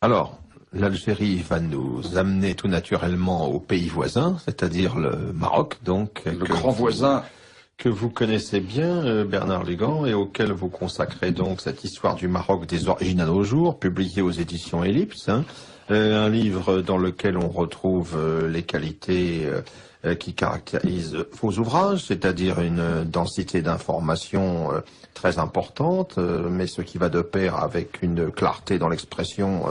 Alors, l'Algérie va nous amener tout naturellement au pays voisin, c'est-à-dire le Maroc, donc. Le grand voisin. Que vous connaissez bien, Bernard Lugan, et auquel vous consacrez donc cette histoire du Maroc des origines à nos jours, publiée aux éditions Ellipse, hein, un livre dans lequel on retrouve les qualités qui caractérisent vos ouvrages, c'est-à-dire une densité d'informations très importante, mais ce qui va de pair avec une clarté dans l'expression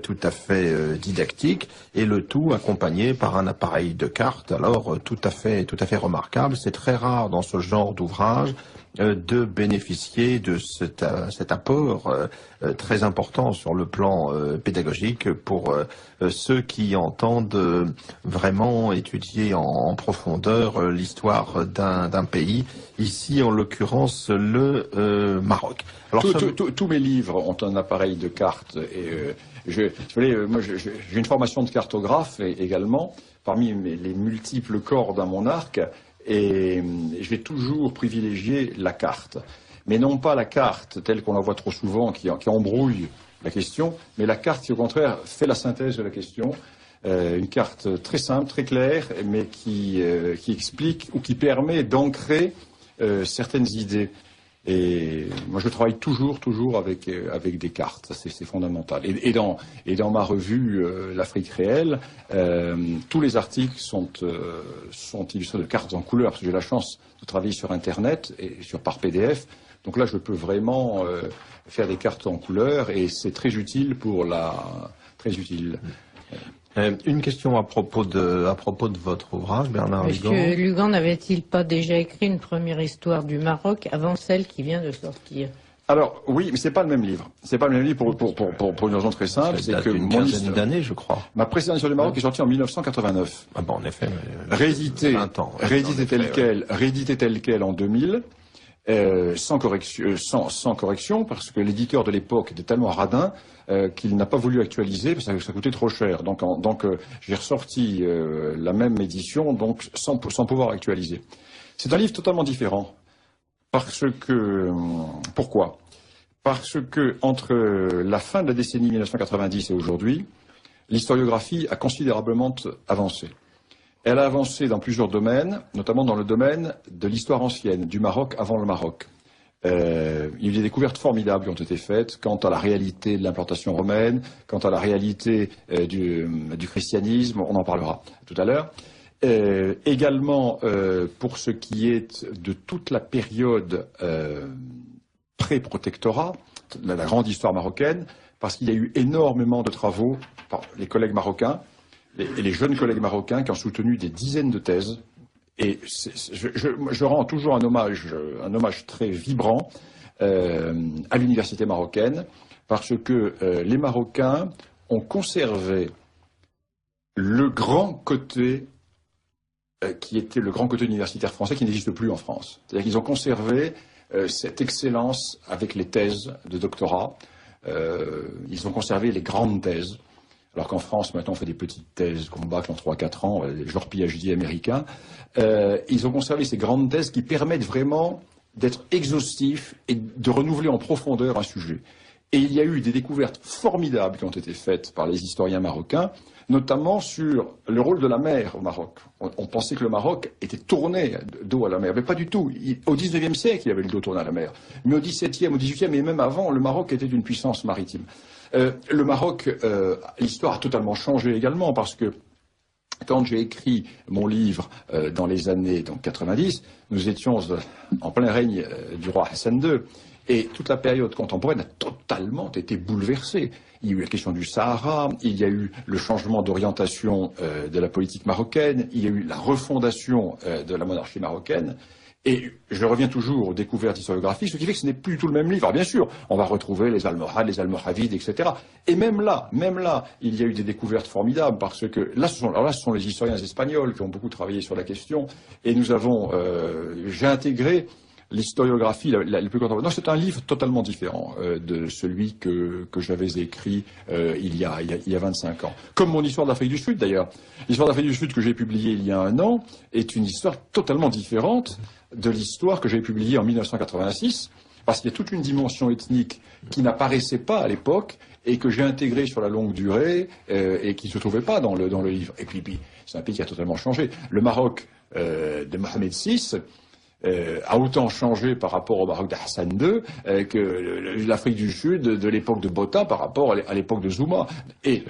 tout à fait didactique, et le tout accompagné par un appareil de cartes, alors tout à fait remarquable. C'est très rare dans ce genre d'ouvrage de bénéficier de cet apport très important sur le plan pédagogique pour ceux qui entendent vraiment étudier en profondeur l'histoire d'un pays, ici en l'occurrence le Maroc. Alors, tous mes livres ont un appareil de cartes et moi, j'ai une formation de cartographe également, parmi les multiples cordes à mon arc, et je vais toujours privilégier la carte. Mais non pas la carte telle qu'on la voit trop souvent, qui embrouille la question, mais la carte qui, au contraire, fait la synthèse de la question. Une carte très simple, très claire, mais qui explique ou qui permet d'ancrer certaines idées. Et moi, je travaille toujours avec des cartes. C'est fondamental. Et dans ma revue L'Afrique réelle, tous les articles sont illustrés de cartes en couleur, parce que j'ai la chance de travailler sur Internet et par PDF. Donc là, je peux vraiment faire des cartes en couleur, et c'est très utile très utile. Une question à propos de votre ouvrage, Bernard Lugan. Monsieur Lugan n'avait-il pas déjà écrit une première histoire du Maroc avant celle qui vient de sortir? Alors oui, mais c'est pas le même livre. C'est pas le même livre pour une raison très simple, c'est que une quinzaine d'années, je crois. Ma précédente histoire du Maroc est sortie en 1989. Ah bon, en effet. Réédité tel quel en 2000. Sans correction, parce que l'éditeur de l'époque était tellement radin qu'il n'a pas voulu actualiser, parce que ça coûtait trop cher. Donc j'ai ressorti la même édition, donc sans pouvoir actualiser. C'est un livre totalement différent. Pourquoi? Parce que entre la fin de la décennie 1990 et aujourd'hui, l'historiographie a considérablement avancé. Elle a avancé dans plusieurs domaines, notamment dans le domaine de l'histoire ancienne, du Maroc avant le Maroc. Il y a eu des découvertes formidables qui ont été faites quant à la réalité de l'implantation romaine, quant à la réalité du christianisme, on en parlera tout à l'heure. Également, pour ce qui est de toute la période pré-protectorat, la grande histoire marocaine, parce qu'il y a eu énormément de travaux par les collègues marocains, et les jeunes collègues marocains qui ont soutenu des dizaines de thèses. Et je rends toujours un hommage très vibrant à l'université marocaine, parce que les Marocains ont conservé le grand côté qui était le grand côté universitaire français qui n'existe plus en France. C'est-à-dire qu'ils ont conservé cette excellence avec les thèses de doctorat. Ils ont conservé les grandes thèses. Alors qu'en France, maintenant, on fait des petites thèses qu'on bâcle en 3-4 ans, genre PhD américain. Ils ont conservé ces grandes thèses qui permettent vraiment d'être exhaustifs et de renouveler en profondeur un sujet. Et il y a eu des découvertes formidables qui ont été faites par les historiens marocains, notamment sur le rôle de la mer au Maroc. On pensait que le Maroc était tourné dos à la mer, mais pas du tout. Au XIXe siècle, il y avait le dos tourné à la mer. Mais au XVIIe, au XVIIIe et même avant, le Maroc était une puissance maritime. Le Maroc, l'histoire a totalement changé également, parce que quand j'ai écrit mon livre dans les années 90, nous étions en plein règne du roi Hassan II. Et toute la période contemporaine a totalement été bouleversée. Il y a eu la question du Sahara, il y a eu le changement d'orientation de la politique marocaine, il y a eu la refondation de la monarchie marocaine. Et je reviens toujours aux découvertes historiographiques, ce qui fait que ce n'est plus du tout le même livre. Alors bien sûr, on va retrouver les Almohades, les Almoravides, etc. Et même là, il y a eu des découvertes formidables, parce que là, ce sont les historiens espagnols qui ont beaucoup travaillé sur la question. Et j'ai intégré l'historiographie la plus contemporaine. Non, c'est un livre totalement différent de celui que j'avais écrit il y a 25 ans. Comme mon histoire d'Afrique du Sud, d'ailleurs. L'histoire d'Afrique du Sud que j'ai publiée il y a 1 an est une histoire totalement différente de l'histoire que j'ai publiée en 1986, parce qu'il y a toute une dimension ethnique qui n'apparaissait pas à l'époque et que j'ai intégré sur la longue durée et qui ne se trouvait pas dans le livre. Et puis c'est un pays qui a totalement changé. Le Maroc de Mohamed VI a autant changé par rapport au Maroc d'Hassan II que l'Afrique du Sud de l'époque de Botha par rapport à l'époque de Zuma. Et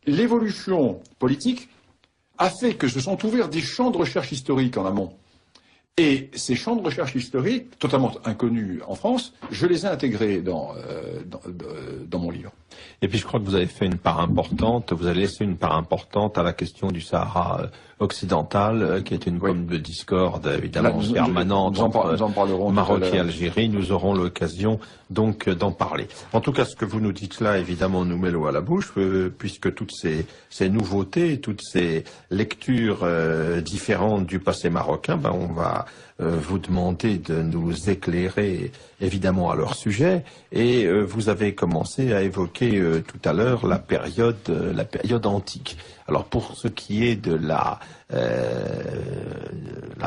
l'évolution politique a fait que se sont ouverts des champs de recherche historique en amont. Et ces champs de recherche historique, totalement inconnus en France, je les ai intégrés dans mon livre. Et puis je crois que vous avez fait une part importante, vous avez laissé une part importante à la question du Sahara occidental, qui est une pomme de discorde évidemment permanente entre Maroc et Algérie. Nous aurons l'occasion donc d'en parler. En tout cas, ce que vous nous dites là, évidemment, nous met l'eau à la bouche, puisque toutes ces nouveautés, toutes ces lectures différentes du passé marocain, on va vous demander de nous éclairer évidemment à leur sujet. Et vous avez commencé à évoquer tout à l'heure la période antique. Alors pour ce qui est de la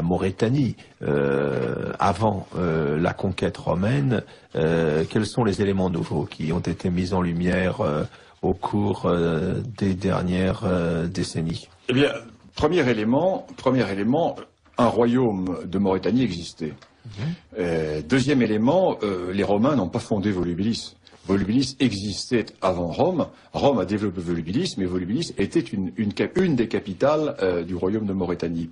Mauritanie avant la conquête romaine, quels sont les éléments nouveaux qui ont été mis en lumière au cours des dernières décennies? Eh bien, premier élément, un royaume de Mauritanie existait. Deuxième élément, les Romains n'ont pas fondé Volubilis. Volubilis existait avant Rome. Rome a développé Volubilis, mais Volubilis était une des capitales du royaume de Mauritanie.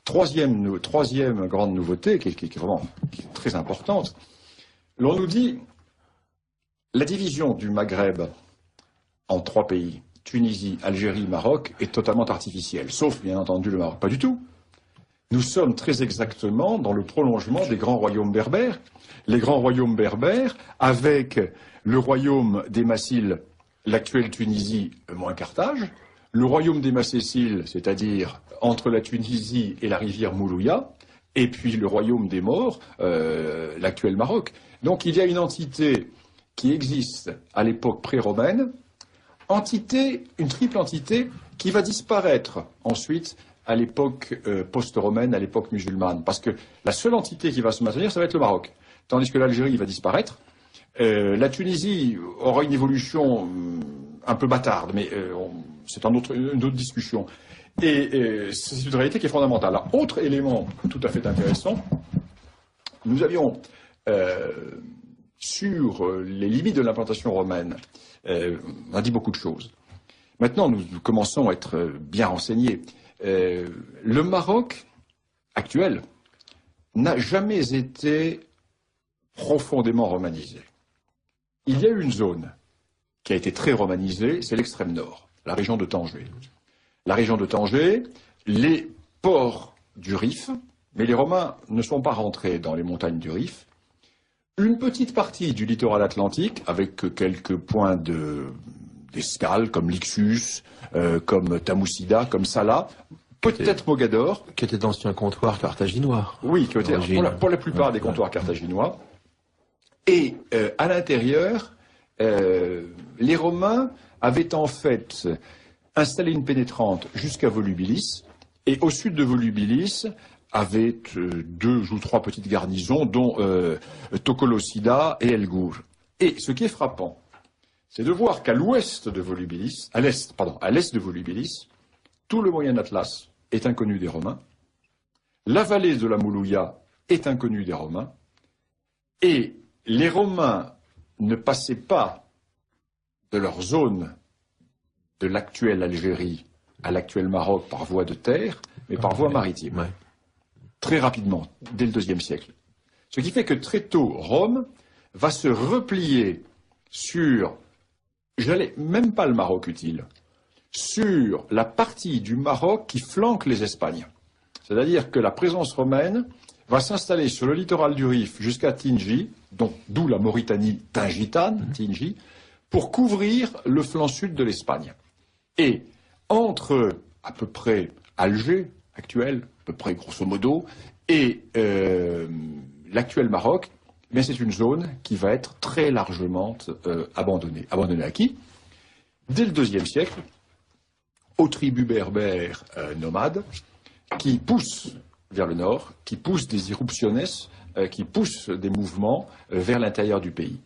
Troisième grande nouveauté, qui est vraiment très importante, l'on nous dit la division du Maghreb en 3 pays, Tunisie, Algérie, Maroc, est totalement artificielle, sauf bien entendu le Maroc. Pas du tout. Nous sommes très exactement dans le prolongement des grands royaumes berbères. Les grands royaumes berbères, avec le royaume des Massiles, l'actuelle Tunisie, moins Carthage, le royaume des Macéciles, c'est-à-dire entre la Tunisie et la rivière Moulouya, et puis le royaume des Maures, l'actuel Maroc. Donc il y a une entité qui existe à l'époque pré-romaine, une triple entité qui va disparaître ensuite à l'époque post-romaine, à l'époque musulmane. Parce que la seule entité qui va se maintenir, ça va être le Maroc. Tandis que l'Algérie va disparaître. La Tunisie aura une évolution un peu bâtarde, mais c'est une autre discussion. Et c'est une réalité qui est fondamentale. Alors, autre élément tout à fait intéressant, nous avions sur les limites de l'implantation romaine, on a dit beaucoup de choses. Maintenant, nous commençons à être bien renseignés. Le Maroc actuel n'a jamais été profondément romanisé. Il y a eu une zone qui a été très romanisée, c'est l'extrême nord, la région de Tanger. La région de Tanger, les ports du Rif, mais les Romains ne sont pas rentrés dans les montagnes du Rif. Une petite partie du littoral atlantique, avec quelques points d'escale, comme Lixus, comme Tamoussida, comme Salah, peut-être Mogador. Qui était d'anciens comptoirs carthaginois. Oui, qui était pour la plupart des comptoirs carthaginois. Et à l'intérieur, les Romains avaient en fait installé une pénétrante jusqu'à Volubilis, et au sud de Volubilis avaient 2 ou 3 petites garnisons, dont Tokolosida et El Gour. Et ce qui est frappant, c'est de voir qu'à l'ouest de Volubilis, à l'est de Volubilis, tout le Moyen Atlas est inconnu des Romains, la vallée de la Moulouya est inconnue des Romains, et les Romains ne passaient pas de leur zone de l'actuelle Algérie à l'actuel Maroc par voie de terre, mais par voie maritime. Ouais. Très rapidement, dès le IIe siècle. Ce qui fait que très tôt, Rome va se replier sur, même pas le Maroc utile, sur la partie du Maroc qui flanque les Espagnes. C'est-à-dire que la présence romaine va s'installer sur le littoral du Rif jusqu'à Tingi, d'où la Mauritanie tingitane, Tingi, pour couvrir le flanc sud de l'Espagne. Et entre à peu près Alger, actuel, à peu près grosso modo, et l'actuel Maroc, mais c'est une zone qui va être très largement abandonnée. Abandonnée à qui? Dès le IIe siècle, aux tribus berbères nomades, qui poussent vers le nord, qui poussent des irruptionnes, qui poussent des mouvements vers l'intérieur du pays.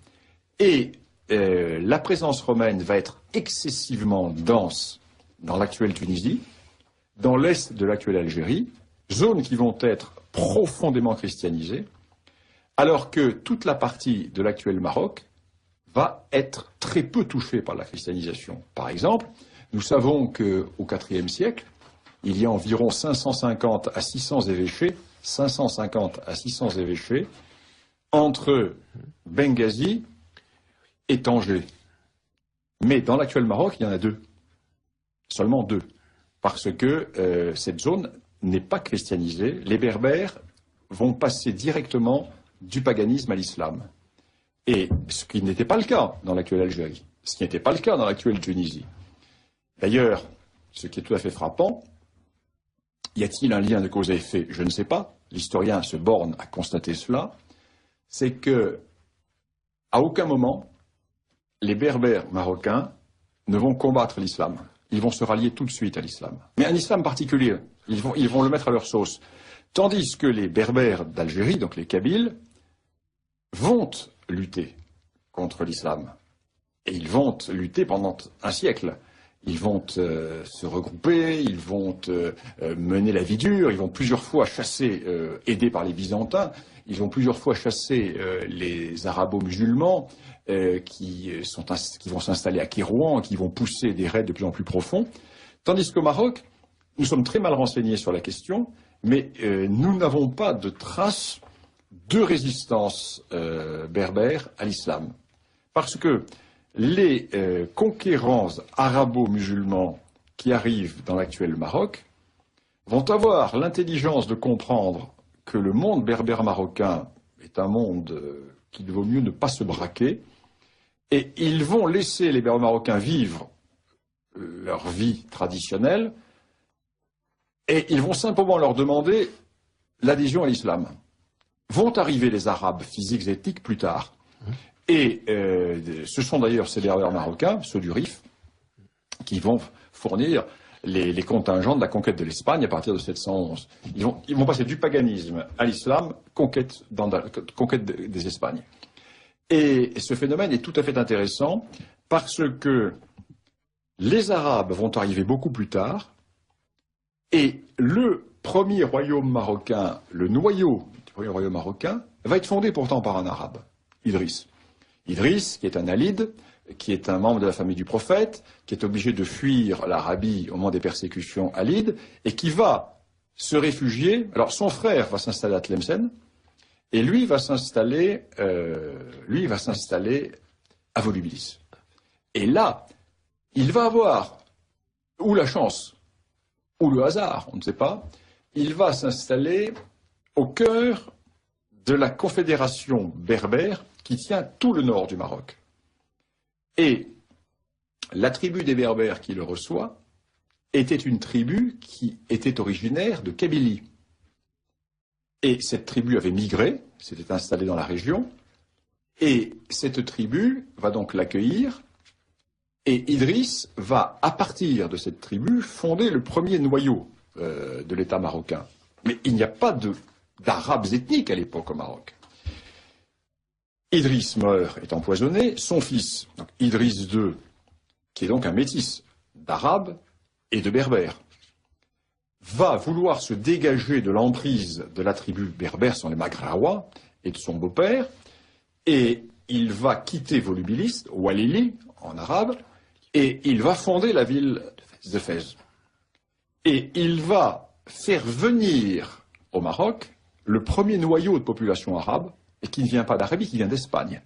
Et la présence romaine va être excessivement dense dans l'actuelle Tunisie, dans l'est de l'actuelle Algérie, zones qui vont être profondément christianisées, alors que toute la partie de l'actuel Maroc va être très peu touchée par la christianisation. Par exemple, nous savons qu'au IVe siècle, il y a environ 550 à 600 évêchés, entre Benghazi et Tanger. Mais dans l'actuel Maroc, il y en a 2. Seulement 2. Parce que cette zone n'est pas christianisée. Les Berbères vont passer directement du paganisme à l'islam. Et ce qui n'était pas le cas dans l'actuelle Algérie, ce qui n'était pas le cas dans l'actuelle Tunisie. D'ailleurs, ce qui est tout à fait frappant, y a-t-il un lien de cause à effet? Je ne sais pas. L'historien se borne à constater cela. C'est que, à aucun moment, les Berbères marocains ne vont combattre l'islam. Ils vont se rallier tout de suite à l'islam. Mais un islam particulier. Ils vont le mettre à leur sauce. Tandis que les Berbères d'Algérie, donc les Kabyles, vont lutter contre l'islam. Et ils vont lutter pendant un siècle. Ils vont se regrouper, ils vont mener la vie dure, ils vont plusieurs fois chasser, aidés par les Byzantins, ils vont plusieurs fois chasser les arabo-musulmans qui vont s'installer à Kérouan, qui vont pousser des raids de plus en plus profonds. Tandis qu'au Maroc, nous sommes très mal renseignés sur la question, mais nous n'avons pas de traces de résistance berbère à l'islam. Parce que les conquérants arabo-musulmans qui arrivent dans l'actuel Maroc vont avoir l'intelligence de comprendre que le monde berbère marocain est un monde qu'il vaut mieux ne pas se braquer, et ils vont laisser les Berbères marocains vivre leur vie traditionnelle, et ils vont simplement leur demander l'adhésion à l'islam. Vont arriver les Arabes physiques et ethniques plus tard. Et ce sont d'ailleurs ces Berbères marocains, ceux du Rif, qui vont fournir les contingents de la conquête de l'Espagne à partir de 711. Ils vont passer du paganisme à l'islam, conquête des Espagnes. Et ce phénomène est tout à fait intéressant parce que les Arabes vont arriver beaucoup plus tard et le premier royaume marocain, le noyau du premier royaume marocain, va être fondé pourtant par un Arabe, Idriss. Idriss, qui est un Alide, qui est un membre de la famille du prophète, qui est obligé de fuir l'Arabie au moment des persécutions alides, et qui va se réfugier. Alors son frère va s'installer à Tlemcen, et lui va s'installer à Volubilis. Et là, il va avoir, ou la chance, ou le hasard, on ne sait pas, il va s'installer au cœur de la confédération berbère qui tient tout le nord du Maroc. Et la tribu des Berbères qui le reçoit était une tribu qui était originaire de Kabylie. Et cette tribu avait migré, s'était installée dans la région, et cette tribu va donc l'accueillir, et Idriss va, à partir de cette tribu, fonder le premier noyau de l'État marocain. Mais il n'y a pas d'Arabes ethniques à l'époque au Maroc. Idriss meurt, est empoisonné, son fils, donc Idriss II, qui est donc un métis d'Arabes et de Berbères, va vouloir se dégager de l'emprise de la tribu berbère sur les Maghraouas et de son beau-père, et il va quitter Volubilis, Walili en arabe, et il va fonder la ville de Fès. Et il va faire venir au Maroc le premier noyau de population arabe, et qui ne vient pas d'Arabie, qui vient d'Espagne.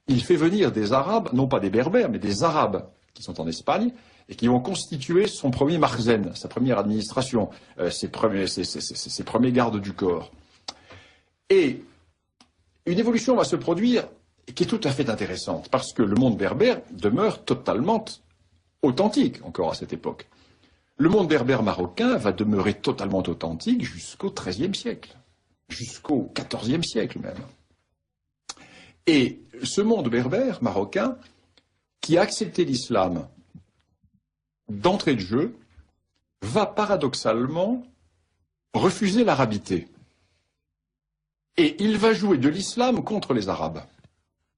Il fait venir des Arabes, non pas des Berbères, mais des Arabes qui sont en Espagne, et qui vont constituer son premier marzen, sa première administration, ses premiers gardes du corps. Et une évolution va se produire qui est tout à fait intéressante, parce que le monde berbère demeure totalement authentique, encore à cette époque. Le monde berbère marocain va demeurer totalement authentique jusqu'au XIIIe siècle, jusqu'au XIVe siècle même. Et ce monde berbère marocain, qui a accepté l'islam d'entrée de jeu, va paradoxalement refuser l'arabité. Et il va jouer de l'islam contre les Arabes.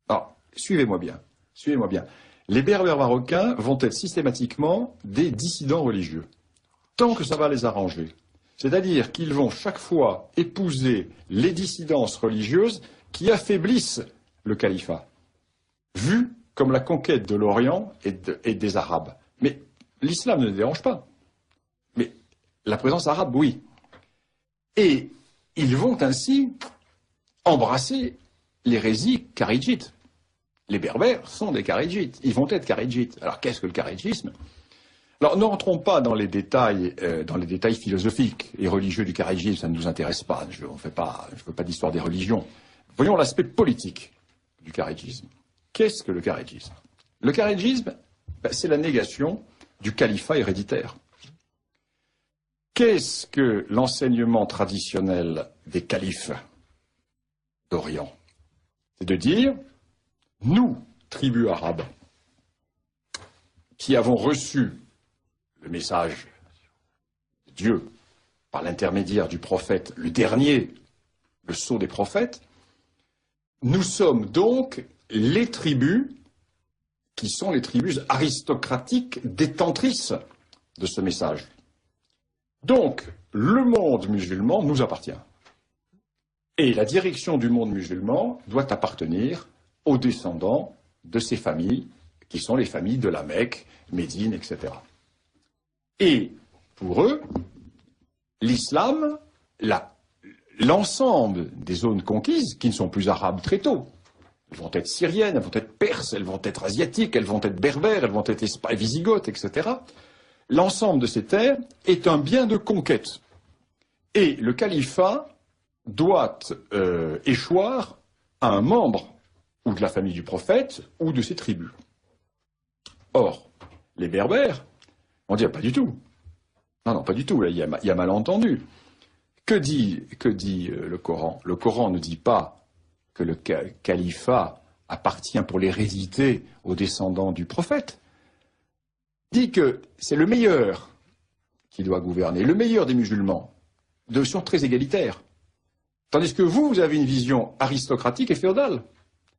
Alors, suivez-moi bien. Suivez-moi bien. Les Berbères marocains vont être systématiquement des dissidents religieux, tant que ça va les arranger. C'est-à-dire qu'ils vont chaque fois épouser les dissidences religieuses qui affaiblissent le califat, vu comme la conquête de l'Orient et des Arabes. Mais l'islam ne les dérange pas. Mais la présence arabe, oui. Et ils vont ainsi embrasser l'hérésie kharidjite. Les Berbères sont des kharidjites. Ils vont être kharidjites. Alors qu'est-ce que le kharidjisme? Alors ne rentrons pas dans les détails philosophiques et religieux du kharidjisme, ça ne nous intéresse pas. Je ne veux pas d'histoire des religions. Voyons l'aspect politique du kharidjisme. Qu'est-ce que le kharidjisme? Le kharidjisme, c'est la négation du califat héréditaire. Qu'est-ce que l'enseignement traditionnel des califes d'Orient? C'est de dire, nous, tribus arabes, qui avons reçu le message de Dieu par l'intermédiaire du prophète, le dernier, le sceau des prophètes, nous sommes donc les tribus qui sont les tribus aristocratiques détentrices de ce message. Donc, le monde musulman nous appartient. Et la direction du monde musulman doit appartenir aux descendants de ces familles, qui sont les familles de la Mecque, Médine, etc. Et pour eux, l'islam, l'ensemble des zones conquises, qui ne sont plus arabes très tôt, elles vont être syriennes, elles vont être perses, elles vont être asiatiques, elles vont être berbères, elles vont être visigoths, etc. L'ensemble de ces terres est un bien de conquête. Et le califat doit échoir à un membre ou de la famille du prophète ou de ses tribus. Or, les Berbères, on dit pas du tout. Non, pas du tout, là, il y a malentendu. Que dit le Coran? Le Coran ne dit pas que le califat appartient pour l'hérédité aux descendants du prophète. Il dit que c'est le meilleur qui doit gouverner, le meilleur des musulmans, de façon très égalitaire. Tandis que vous avez une vision aristocratique et féodale.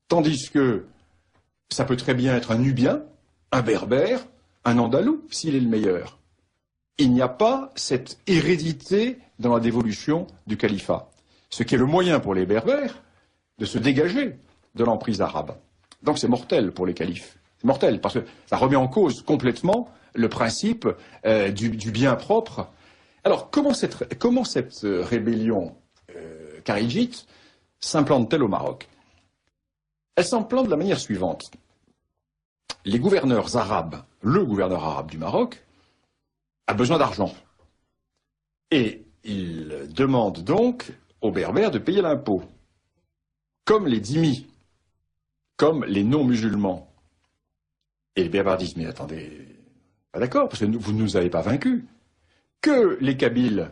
Tandis que ça peut très bien être un Nubien, un Berbère, un Andalou, s'il est le meilleur. Il n'y a pas cette hérédité dans la dévolution du califat. Ce qui est le moyen pour les Berbères de se dégager de l'emprise arabe. Donc c'est mortel pour les califes. C'est mortel, parce que ça remet en cause complètement le principe du bien propre. Alors, comment cette rébellion kharidjite s'implante-t-elle au Maroc? Elle s'implante de la manière suivante. Les gouverneurs arabes, le gouverneur arabe du Maroc, a besoin d'argent. Et il demande donc aux Berbères de payer l'impôt, comme les dhimmis, comme les non-musulmans. Et les Berbères disent, mais attendez, pas d'accord, parce que vous ne nous avez pas vaincus. Que les Kabyles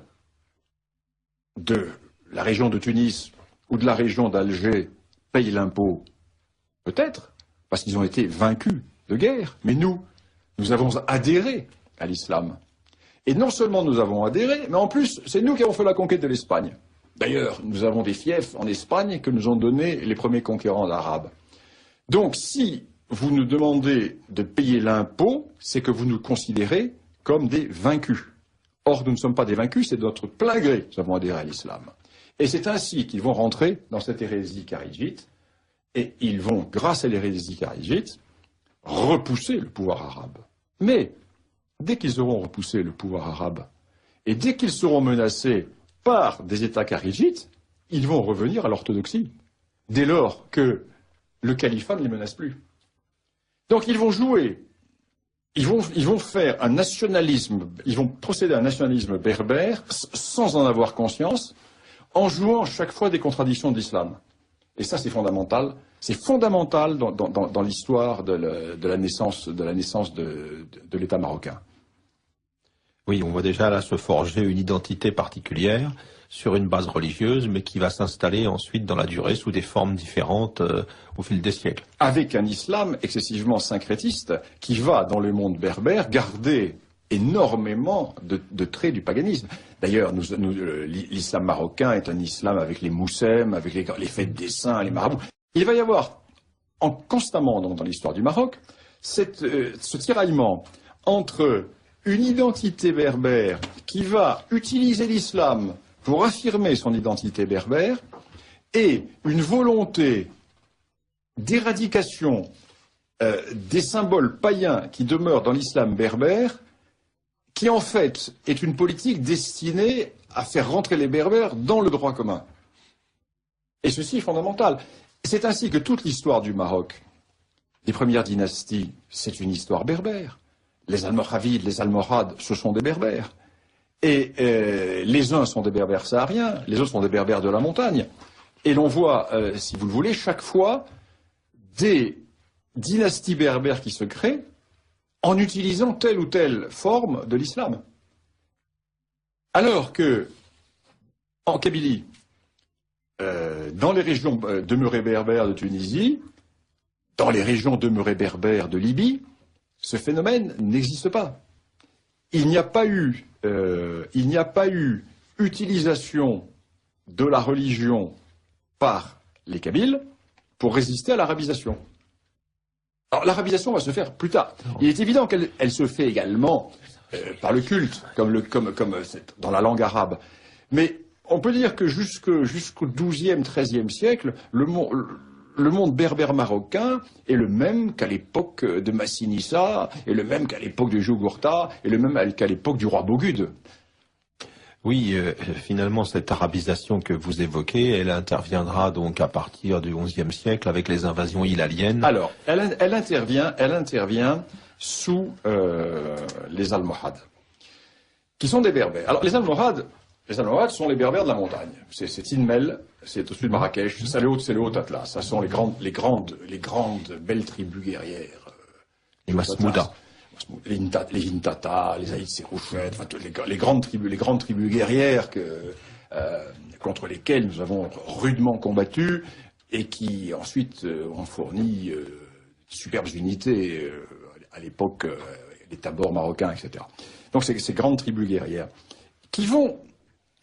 de la région de Tunis ou de la région d'Alger payent l'impôt, peut-être, parce qu'ils ont été vaincus de guerre. Mais nous avons adhéré à l'islam. Et non seulement nous avons adhéré, mais en plus, c'est nous qui avons fait la conquête de l'Espagne. D'ailleurs, nous avons des fiefs en Espagne que nous ont donnés les premiers conquérants arabes. Donc, si vous nous demandez de payer l'impôt, c'est que vous nous considérez comme des vaincus. Or, nous ne sommes pas des vaincus, c'est de notre plein gré que nous avons adhéré à l'islam. Et c'est ainsi qu'ils vont rentrer dans cette hérésie kharidjite, et ils vont, grâce à l'hérésie kharidjite, repousser le pouvoir arabe. Mais, dès qu'ils auront repoussé le pouvoir arabe, et dès qu'ils seront menacés par des États kharidjites, ils vont revenir à l'orthodoxie, dès lors que le califat ne les menace plus. Donc ils vont jouer, ils vont faire un nationalisme, ils vont procéder à un nationalisme berbère sans en avoir conscience, en jouant chaque fois des contradictions de l'islam. Et ça c'est fondamental dans l'histoire de la naissance de l'État marocain. Oui, on voit déjà là se forger une identité particulière sur une base religieuse, mais qui va s'installer ensuite dans la durée sous des formes différentes au fil des siècles. Avec un islam excessivement syncrétiste qui va, dans le monde berbère, garder énormément de traits du paganisme. D'ailleurs, l'islam marocain est un islam avec les moussem, avec les fêtes des saints, les marabouts. Il va y avoir constamment dans l'histoire du Maroc ce tiraillement entre une identité berbère qui va utiliser l'islam pour affirmer son identité berbère et une volonté d'éradication des symboles païens qui demeurent dans l'islam berbère, qui en fait est une politique destinée à faire rentrer les berbères dans le droit commun. Et ceci est fondamental. C'est ainsi que toute l'histoire du Maroc, des premières dynasties, c'est une histoire berbère. Les Almoravides, les Almohades, ce sont des berbères. Et les uns sont des berbères sahariens, les autres sont des berbères de la montagne. Et l'on voit, si vous le voulez, chaque fois des dynasties berbères qui se créent en utilisant telle ou telle forme de l'islam. Alors que, en Kabylie, dans les régions demeurées berbères de Tunisie, dans les régions demeurées berbères de Libye, ce phénomène n'existe pas. Il n'y a pas eu utilisation de la religion par les Kabyles pour résister à l'arabisation. Alors l'arabisation va se faire plus tard. Il est évident qu'elle se fait également par le culte, comme dans la langue arabe. Mais on peut dire que jusqu'au XIIe, XIIIe siècle, le monde berbère marocain est le même qu'à l'époque de Massinissa, et le même qu'à l'époque de Jugurtha, et le même qu'à l'époque du roi Bogude. Oui, finalement, cette arabisation que vous évoquez, elle interviendra donc à partir du XIe siècle avec les invasions hilaliennes. Alors, elle intervient sous les Almohades, qui sont des berbères. Alors, les Almohades sont les berbères de la montagne. C'est Tinmel, c'est au-dessus de Marrakech, c'est le Haut-Atlas. Ça sont les grandes belles tribus guerrières. Les Masmouda. Les Hintata, les Aïd Sérouchet, enfin, les grandes tribus guerrières contre lesquelles nous avons rudement combattu et qui ensuite ont fourni superbes unités à l'époque, les Tabors marocains, etc. Donc ces grandes tribus guerrières qui vont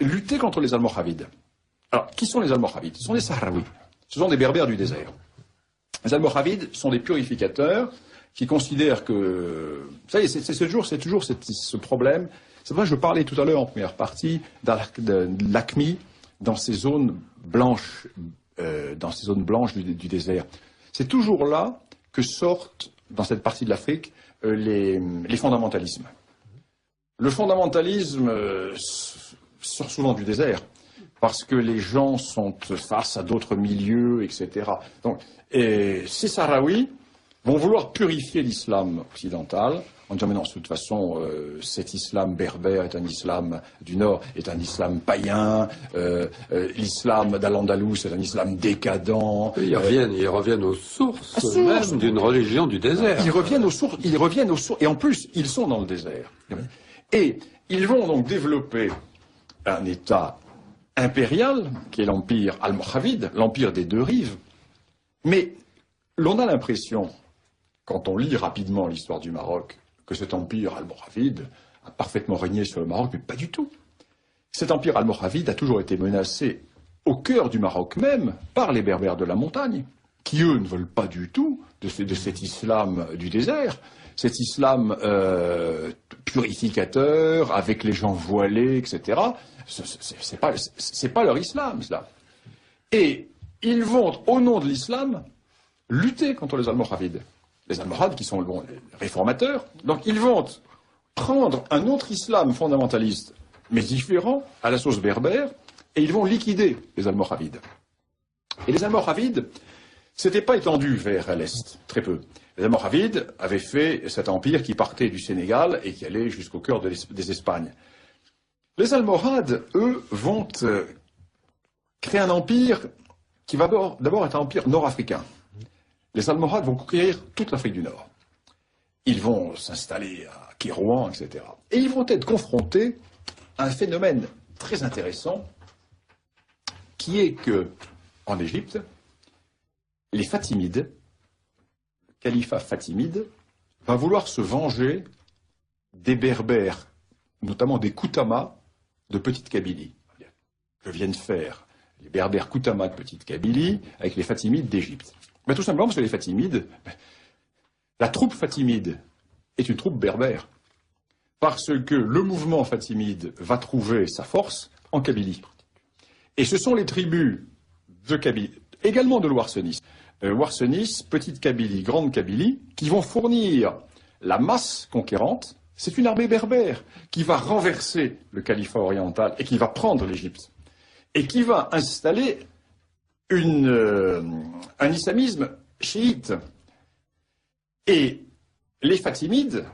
lutter contre les Almoravides. Alors, qui sont les Almoravides? Ce sont des Sahraouis. Ce sont des berbères du désert. Les Almoravides sont des purificateurs qui considèrent que... Ça y est, c'est toujours ce problème. C'est vrai que je parlais tout à l'heure en première partie de l'AQMI dans ces zones blanches, du désert. C'est toujours là que sortent, dans cette partie de l'Afrique, les fondamentalismes. Le fondamentalisme sort souvent du désert, parce que les gens sont face à d'autres milieux, etc. Donc, ces Sahraouis vont vouloir purifier l'islam occidental en disant mais non, de toute façon, cet islam berbère est un islam du Nord, est un islam païen, l'islam d'Al-Andalus est un islam décadent. Ils reviennent aux sources même d'une religion du désert. Ils reviennent aux sources, et en plus, ils sont dans le désert. Et ils vont donc développer un État impérial, qui est l'empire almoravide, l'empire des deux rives. Mais l'on a l'impression, quand on lit rapidement l'histoire du Maroc, que cet empire almoravide a parfaitement régné sur le Maroc, mais pas du tout. Cet empire almoravide a toujours été menacé au cœur du Maroc même par les berbères de la montagne, qui eux ne veulent pas du tout de cet islam du désert, cet islam purificateur, avec les gens voilés, etc. C'est pas leur islam, cela. Et ils vont, au nom de l'islam, lutter contre les Almoravides. Les Almohades qui sont les réformateurs. Donc ils vont prendre un autre islam fondamentaliste, mais différent, à la sauce berbère, et ils vont liquider les Almoravides. Et les Almoravides, s'étaient pas étendus vers l'Est, très peu. Les Almoravides avaient fait cet empire qui partait du Sénégal et qui allait jusqu'au cœur des Espagnes. Les Almohades, eux, vont créer un empire qui va d'abord être un empire nord-africain. Les Almohades vont conquérir toute l'Afrique du Nord. Ils vont s'installer à Kérouan, etc. Et ils vont être confrontés à un phénomène très intéressant, qui est que, en Égypte, les Fatimides, le califat fatimide, va vouloir se venger des Berbères, notamment des Koutama de Petite Kabylie, que viennent faire les Berbères Koutama de Petite Kabylie avec les Fatimides d'Égypte. Tout simplement parce que les Fatimides, la troupe fatimide est une troupe berbère. Parce que le mouvement fatimide va trouver sa force en Kabylie. Et ce sont les tribus de Kabylie, également de l'Ouarsenis. Ouarsenis, petite Kabylie, grande Kabylie, qui vont fournir la masse conquérante. C'est une armée berbère qui va renverser le califat oriental et qui va prendre l'Égypte. Et qui va installer un islamisme chiite. Et les Fatimides,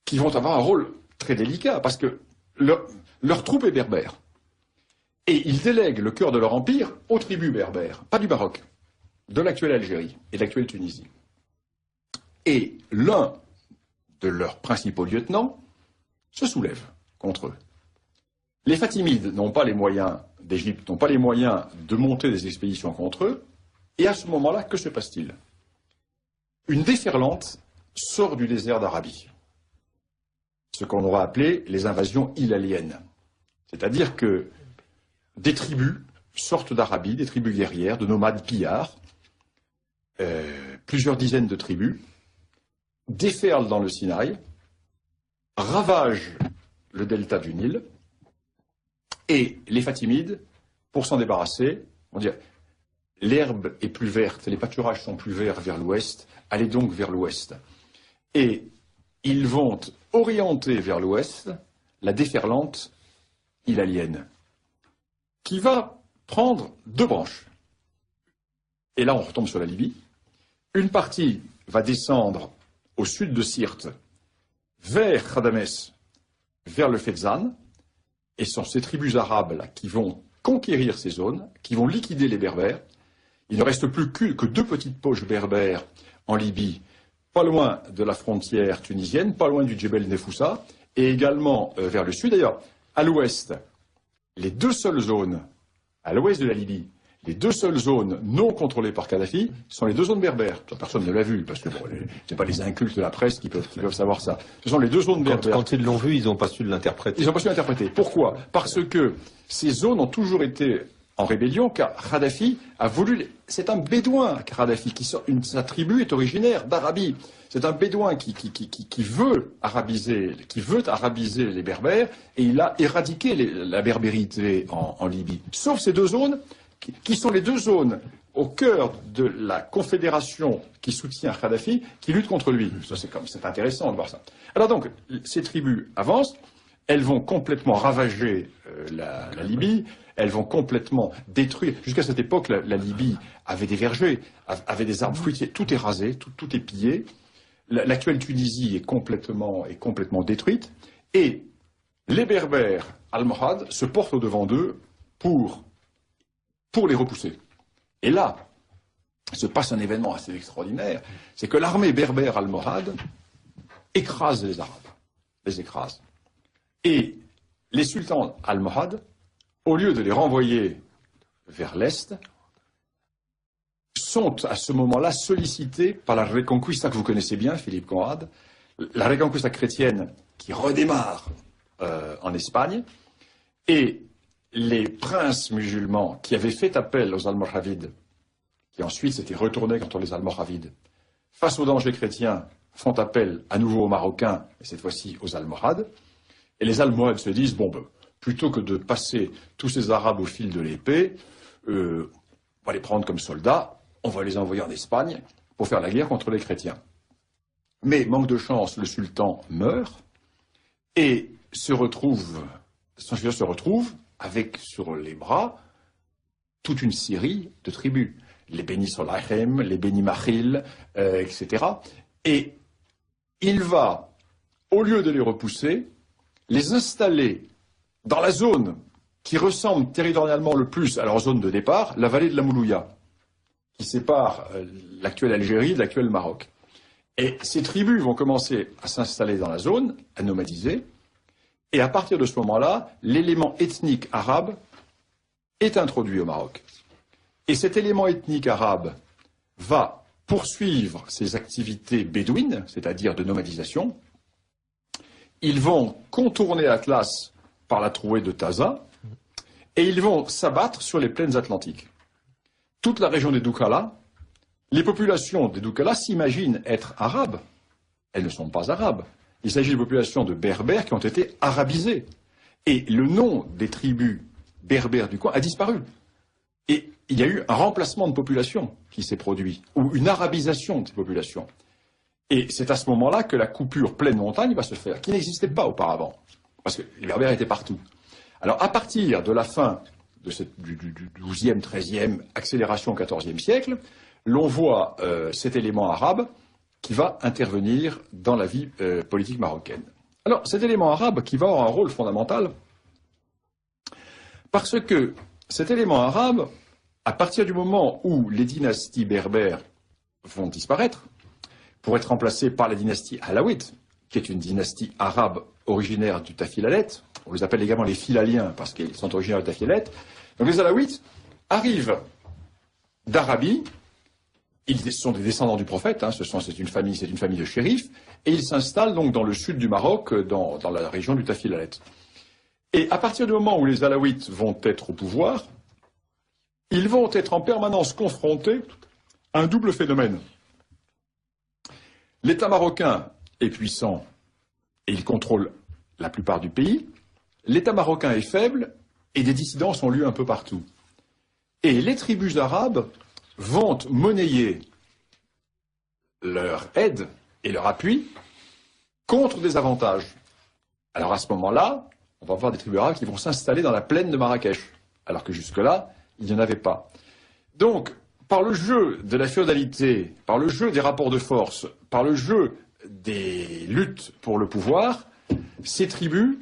qui vont avoir un rôle très délicat, parce que leur troupe est berbère. Et ils délèguent le cœur de leur empire aux tribus berbères, pas du Maroc, de l'actuelle Algérie et de l'actuelle Tunisie. Et l'un de leurs principaux lieutenants se soulève contre eux. Les Fatimides n'ont pas les moyens d'Égypte, n'ont pas les moyens de monter des expéditions contre eux, et à ce moment-là, que se passe-t-il? Une déferlante sort du désert d'Arabie, ce qu'on aura appelé les invasions hilaliennes. C'est-à-dire que des tribus sortent d'Arabie, des tribus guerrières, de nomades pillards, plusieurs dizaines de tribus, déferlent dans le Sinaï, ravagent le delta du Nil, et les Fatimides, pour s'en débarrasser, vont dire l'herbe est plus verte, les pâturages sont plus verts vers l'ouest, allez donc vers l'ouest. Et ils vont orienter vers l'ouest la déferlante hilalienne, qui va prendre deux branches. Et là, on retombe sur la Libye. Une partie va descendre au sud de Sirte, vers Khadamès, vers le Fezzan, et ce sont ces tribus arabes là, qui vont conquérir ces zones, qui vont liquider les Berbères. Il ne reste plus que deux petites poches berbères en Libye, pas loin de la frontière tunisienne, pas loin du Djebel Nefoussa, et également vers le sud. D'ailleurs, à l'ouest, les deux seules zones, à l'ouest de la Libye, les deux seules zones non contrôlées par Kadhafi sont les deux zones berbères. Personne ne l'a vu, parce que ce n'est pas les incultes de la presse qui peuvent savoir ça. Ce sont les deux zones berbères. Quand ils l'ont vu, ils n'ont pas su l'interpréter. Ils n'ont pas su l'interpréter. Pourquoi? Parce que ces zones ont toujours été en rébellion, car Kadhafi a voulu... C'est un bédouin, Kadhafi, sa tribu est originaire d'Arabie. C'est un bédouin qui veut arabiser les Berbères, et il a éradiqué la berbérité en Libye. Sauf ces deux zones, qui sont les deux zones au cœur de la confédération qui soutient Kadhafi, qui lutte contre lui. C'est intéressant de voir ça. Alors donc, ces tribus avancent, elles vont complètement ravager la Libye, elles vont complètement détruire. Jusqu'à cette époque, la Libye avait des vergers, avait des arbres fruitiers, tout est rasé, tout est pillé. L'actuelle Tunisie est complètement détruite, et les Berbères almohades se portent au-devant d'eux pour les repousser. Et là, se passe un événement assez extraordinaire, c'est que l'armée berbère almohade écrase les Arabes, les écrase. Et les sultans almohades, au lieu de les renvoyer vers l'Est, sont à ce moment-là sollicités par la Reconquista que vous connaissez bien, Philippe Conrad, la Reconquista chrétienne qui redémarre en Espagne, et les princes musulmans qui avaient fait appel aux Almoravides, qui ensuite s'étaient retournés contre les Almoravides, face aux dangers chrétiens, font appel à nouveau aux Marocains, et cette fois-ci aux Almohades, et les Almohades se disent, plutôt que de passer tous ces Arabes au fil de l'épée, on va les prendre comme soldats, on va les envoyer en Espagne pour faire la guerre contre les chrétiens. Mais, manque de chance, le sultan meurt, et son successeur se retrouve avec sur les bras toute une série de tribus, les Beni Solahem, les Beni Mahil, etc. Et il va, au lieu de les repousser, les installer dans la zone qui ressemble territorialement le plus à leur zone de départ, la vallée de la Moulouya, qui sépare l'actuelle Algérie de l'actuel Maroc. Et ces tribus vont commencer à s'installer dans la zone, à nomadiser, et à partir de ce moment-là, l'élément ethnique arabe est introduit au Maroc. Et cet élément ethnique arabe va poursuivre ses activités bédouines, c'est-à-dire de nomadisation. Ils vont contourner l'Atlas par la trouée de Taza, et ils vont s'abattre sur les plaines atlantiques. Toute la région des Doukala Les populations des Doukala s'imaginent être arabes. Elles ne sont pas arabes. Il s'agit de populations de berbères qui ont été arabisées. Et le nom des tribus berbères du coin a disparu. Et il y a eu un remplacement de population qui s'est produit, ou une arabisation de ces populations. Et c'est à ce moment-là que la coupure pleine montagne va se faire, qui n'existait pas auparavant, parce que les berbères étaient partout. Alors à partir de la fin du 12e, 13e, accélération au 14e siècle, l'on voit cet élément arabe qui va intervenir dans la vie politique marocaine. Alors cet élément arabe qui va avoir un rôle fondamental, parce que cet élément arabe, à partir du moment où les dynasties berbères vont disparaître, pour être remplacées par la dynastie alawite, qui est une dynastie arabe originaire du Tafilalet, on les appelle également les Filaliens parce qu'ils sont originaires du Tafilalet. Donc les alaouites arrivent d'Arabie, ils sont des descendants du prophète, hein, c'est une famille de shérifs, et ils s'installent donc dans le sud du Maroc, dans la région du Tafilalet. Et à partir du moment où les alaouites vont être au pouvoir, ils vont être en permanence confrontés à un double phénomène. L'État marocain est puissant et il contrôle la plupart du pays. L'État marocain est faible et des dissidences ont lieu un peu partout. Et les tribus arabes vont monnayer leur aide et leur appui contre des avantages. Alors à ce moment-là, on va voir des tribus arabes qui vont s'installer dans la plaine de Marrakech, alors que jusque-là, il n'y en avait pas. Donc, par le jeu de la féodalité, par le jeu des rapports de force, par le jeu des luttes pour le pouvoir, ces tribus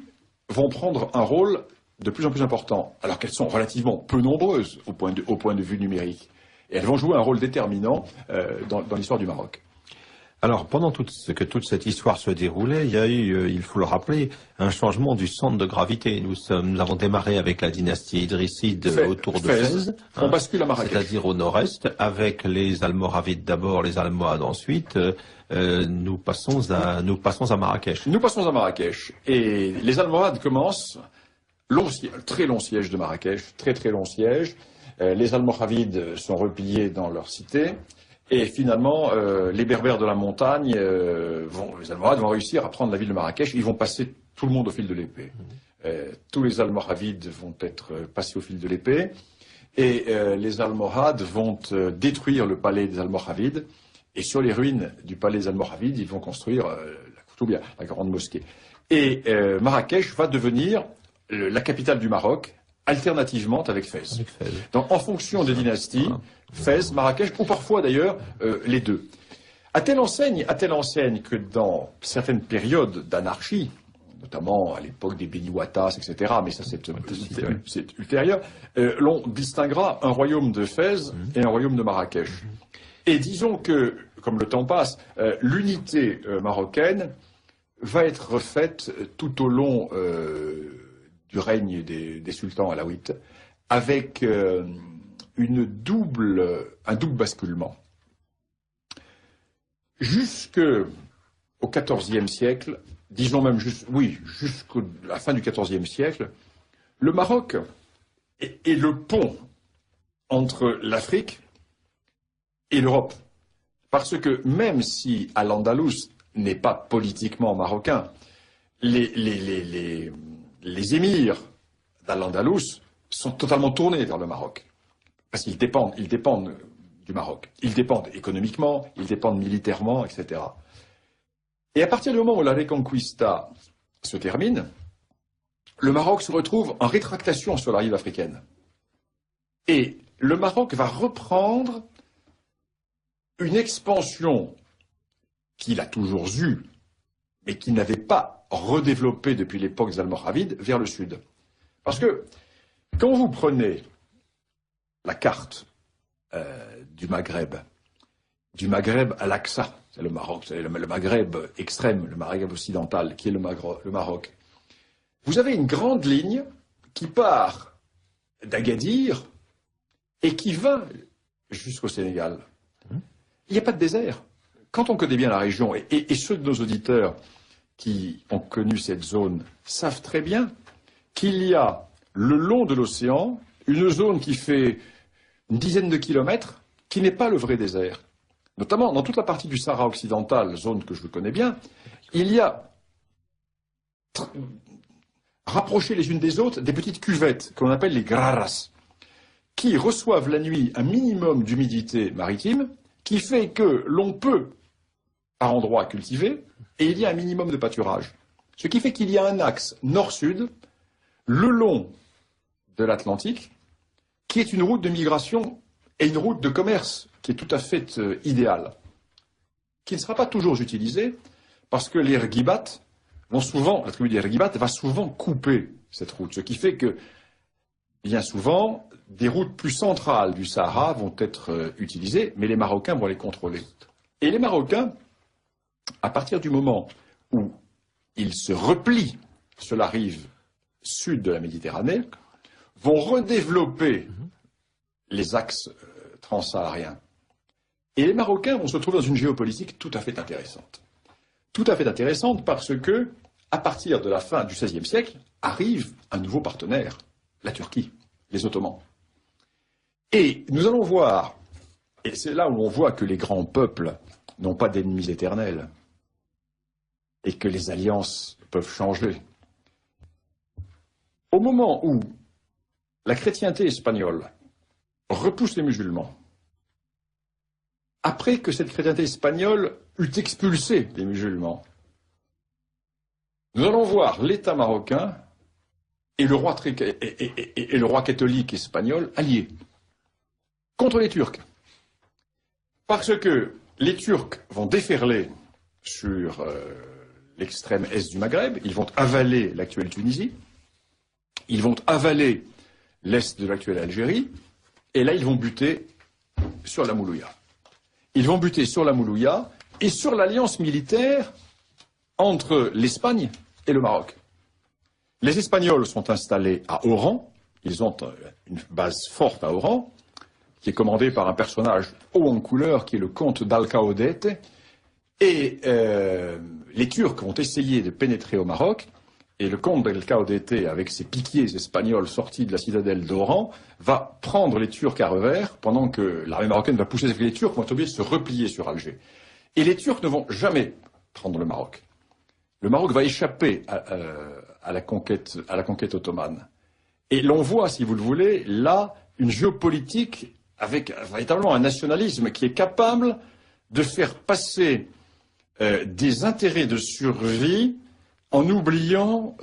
vont prendre un rôle de plus en plus important, alors qu'elles sont relativement peu nombreuses au point de vue numérique. Et elles vont jouer un rôle déterminant dans l'histoire du Maroc. Alors, pendant toute cette histoire se déroulait, il y a eu, il faut le rappeler, un changement du centre de gravité. Nous avons démarré avec la dynastie idrisside autour de Fès. On bascule à Marrakech. C'est-à-dire au nord-est, avec les Almoravides d'abord, les Almohades ensuite. Nous passons à Marrakech. Nous passons à Marrakech. Et les Almohades commencent, très long siège de Marrakech, très long siège. Les Almoravides sont repliés dans leur cité. Et finalement, les Berbères de la montagne, les Almoravides vont réussir à prendre la ville de Marrakech. Ils vont passer tout le monde au fil de l'épée. Tous les Almoravides vont être passés au fil de l'épée. Et les Almohades vont détruire le palais des Almoravides. Et sur les ruines du palais des Almoravides, ils vont construire la Koutoubia, la grande mosquée. Et Marrakech va devenir la capitale du Maroc, alternativement avec Fès. Donc en fonction des dynasties, Fès, Marrakech, ou parfois d'ailleurs les deux. À telle enseigne que dans certaines périodes d'anarchie, notamment à l'époque des Beni Ouattas, etc., mais ça c'est ultérieur, l'on distinguera un royaume de Fès et un royaume de Marrakech. Et disons que, comme le temps passe, l'unité marocaine va être refaite tout au long du règne des sultans alaouites, avec un double basculement. Jusqu'au XIVe siècle, disons même jusqu'à la fin du XIVe siècle, le Maroc est le pont entre l'Afrique et l'Europe. Parce que même si Al-Andalus n'est pas politiquement marocain, les émirs d'Al-Andalus sont totalement tournés vers le Maroc. Parce qu'ils dépendent du Maroc. Ils dépendent économiquement, ils dépendent militairement, etc. Et à partir du moment où la Reconquista se termine, le Maroc se retrouve en rétractation sur la rive africaine. Et le Maroc va reprendre une expansion qu'il a toujours eue, mais qu'il n'avait pas redéveloppée depuis l'époque des Almoravides, vers le sud. Parce que quand vous prenez la carte du Maghreb à l'Aqsa, c'est le Maroc, c'est le Maghreb extrême, le Maghreb occidental, qui est le Maroc, vous avez une grande ligne qui part d'Agadir et qui va jusqu'au Sénégal. Il n'y a pas de désert. Quand on connaît bien la région, et ceux de nos auditeurs qui ont connu cette zone savent très bien qu'il y a le long de l'océan une zone qui fait une dizaine de kilomètres qui n'est pas le vrai désert. notamment dans toute la partie du Sahara occidental, zone que je connais bien, il y a rapproché les unes des autres des petites cuvettes qu'on appelle les graras, qui reçoivent la nuit un minimum d'humidité maritime, qui fait que l'on peut, par endroits, cultiver, et il y a un minimum de pâturage. Ce qui fait qu'il y a un axe nord-sud, le long de l'Atlantique, qui est une route de migration et une route de commerce qui est tout à fait idéale, qui ne sera pas toujours utilisée, parce que les Rghibat vont souvent, la tribu des Rghibat va souvent couper cette route, ce qui fait que, bien souvent, des routes plus centrales du Sahara vont être utilisées, mais les Marocains vont les contrôler. Et les Marocains, à partir du moment où ils se replient sur la rive sud de la Méditerranée, vont redévelopper les axes transsahariens. Et les Marocains vont se trouver dans une géopolitique tout à fait intéressante. Tout à fait intéressante parce que, à partir de la fin du XVIe siècle, arrive un nouveau partenaire, la Turquie, les Ottomans. Et nous allons voir, et c'est là où on voit que les grands peuples n'ont pas d'ennemis éternels, et que les alliances peuvent changer. Au moment où la chrétienté espagnole repousse les musulmans, après que cette chrétienté espagnole eut expulsé les musulmans, nous allons voir l'État marocain et le roi catholique espagnol alliés contre les Turcs. Parce que les Turcs vont déferler sur l'extrême est du Maghreb, ils vont avaler l'actuelle Tunisie, ils vont avaler l'est de l'actuelle Algérie, et là ils vont buter sur la Moulouya. Ils vont buter sur la Moulouya et sur l'alliance militaire entre l'Espagne et le Maroc. Les Espagnols sont installés à Oran, ils ont une base forte à Oran, qui est commandée par un personnage haut en couleur, qui est le comte d'Alcaudete, et les Turcs vont essayer de pénétrer au Maroc, et le comte d'Alcaudete, avec ses piquiers espagnols sortis de la citadelle d'Oran, va prendre les Turcs à revers, pendant que l'armée marocaine va pousser, les Turcs vont être obligés de se replier sur Alger. Et les Turcs ne vont jamais prendre le Maroc. Le Maroc va échapper à la conquête ottomane. Et l'on voit, si vous le voulez, là, une géopolitique avec véritablement un nationalisme qui est capable de faire passer des intérêts de survie en oubliant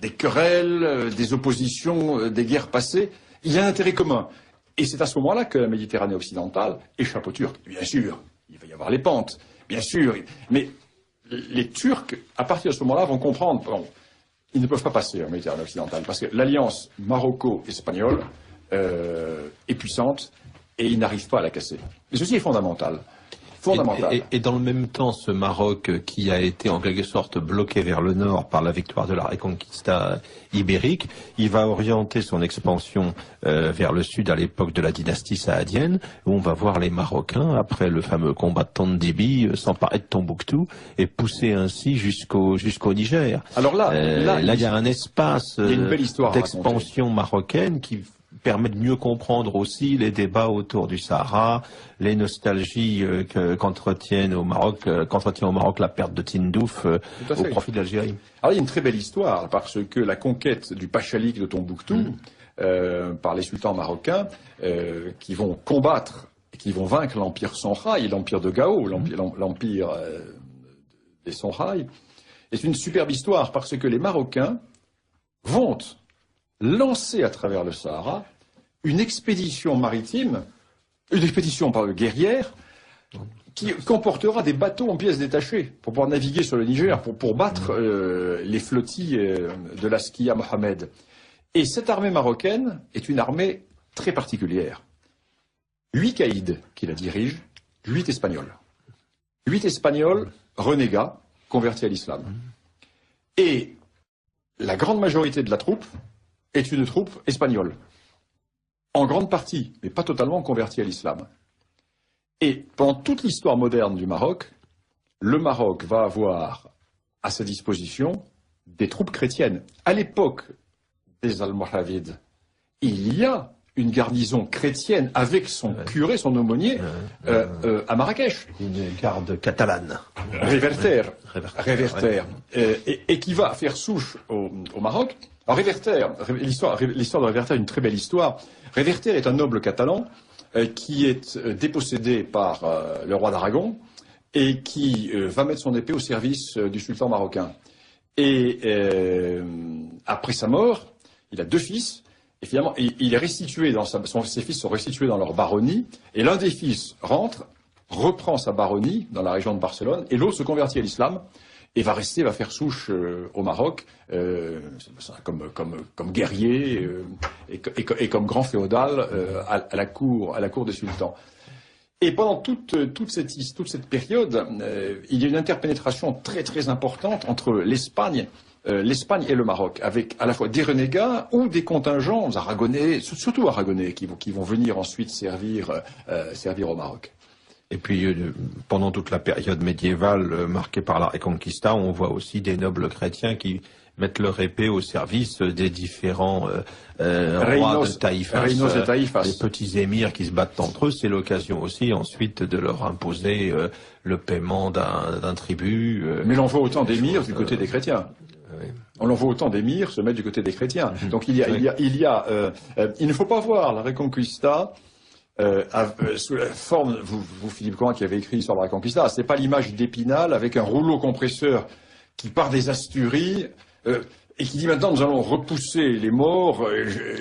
des querelles, des oppositions, des guerres passées. Il y a un intérêt commun. Et c'est à ce moment-là que la Méditerranée occidentale échappe aux Turcs. Bien sûr, il va y avoir les pentes, bien sûr. Mais les Turcs, à partir de ce moment-là, vont comprendre, bon, ils ne peuvent pas passer en Méditerranée occidentale, parce que l'alliance maroco-espagnole est puissante et ils n'arrivent pas à la casser. Et ceci est fondamental. Et dans le même temps, ce Maroc qui a été en quelque sorte bloqué vers le nord par la victoire de la Reconquista ibérique, il va orienter son expansion vers le sud à l'époque de la dynastie saadienne, où on va voir les Marocains, après le fameux combat de Tondibi, s'emparer de Tombouctou et pousser ainsi jusqu'au Niger. Alors là, il y a un espace d'expansion marocaine qui permet de mieux comprendre aussi les débats autour du Sahara, les nostalgies qu'entretient au Maroc la perte de Tindouf au profit de l'Algérie. Alors il y a une très belle histoire, parce que la conquête du Pachalik de Tombouctou par les sultans marocains qui vont combattre et qui vont vaincre l'empire Songhai, l'empire de Gao, l'empire des Songhai, est une superbe histoire, parce que les Marocains vont lancer à travers le Sahara une expédition maritime, une expédition guerrière, qui comportera des bateaux en pièces détachées pour pouvoir naviguer sur le Niger, pour battre les flottilles de l'Askia Mohamed. Et cette armée marocaine est une armée très particulière. 8 caïds qui la dirigent, 8 Espagnols. 8 Espagnols renégats, convertis à l'islam. Et la grande majorité de la troupe est une troupe espagnole, en grande partie, mais pas totalement convertie à l'islam. Et pendant toute l'histoire moderne du Maroc, le Maroc va avoir à sa disposition des troupes chrétiennes. À l'époque des Almoravides, il y a une garnison chrétienne avec son curé, son aumônier, à Marrakech. Une garde catalane. Réverter. Et qui va faire souche au Maroc. Alors Réverter, l'histoire de Réverter est une très belle histoire. Réverter est un noble catalan qui est dépossédé par le roi d'Aragon et qui va mettre son épée au service du sultan marocain. Et après sa mort, il a 2 fils. Et finalement, il est restitué ses fils sont restitués dans leur baronnie, et l'un des fils rentre, reprend sa baronnie dans la région de Barcelone, et l'autre se convertit à l'islam, et va faire souche au Maroc, comme guerrier, et comme grand féodal, à la cour des sultans. Et pendant toute cette période, il y a une interpénétration très très importante entre l'Espagne et le Maroc, avec à la fois des renégats ou des contingents aragonais, surtout aragonais, qui vont venir ensuite servir au Maroc. Et puis, pendant toute la période médiévale marquée par la Reconquista, on voit aussi des nobles chrétiens qui mettent leur épée au service des différents rois de Taïfas, les petits émirs qui se battent entre eux. C'est l'occasion aussi ensuite de leur imposer le paiement d'un tribut. Mais l'on voit autant d'émirs du côté des chrétiens. Oui. On l'envoie autant d'émirs se mettre du côté des chrétiens. Donc il ne faut pas voir la Reconquista sous la forme, vous Philippe Coin qui avez écrit sur la Reconquista, c'est pas l'image d'Épinal avec un rouleau compresseur qui part des Asturies et qui dit maintenant nous allons repousser les morts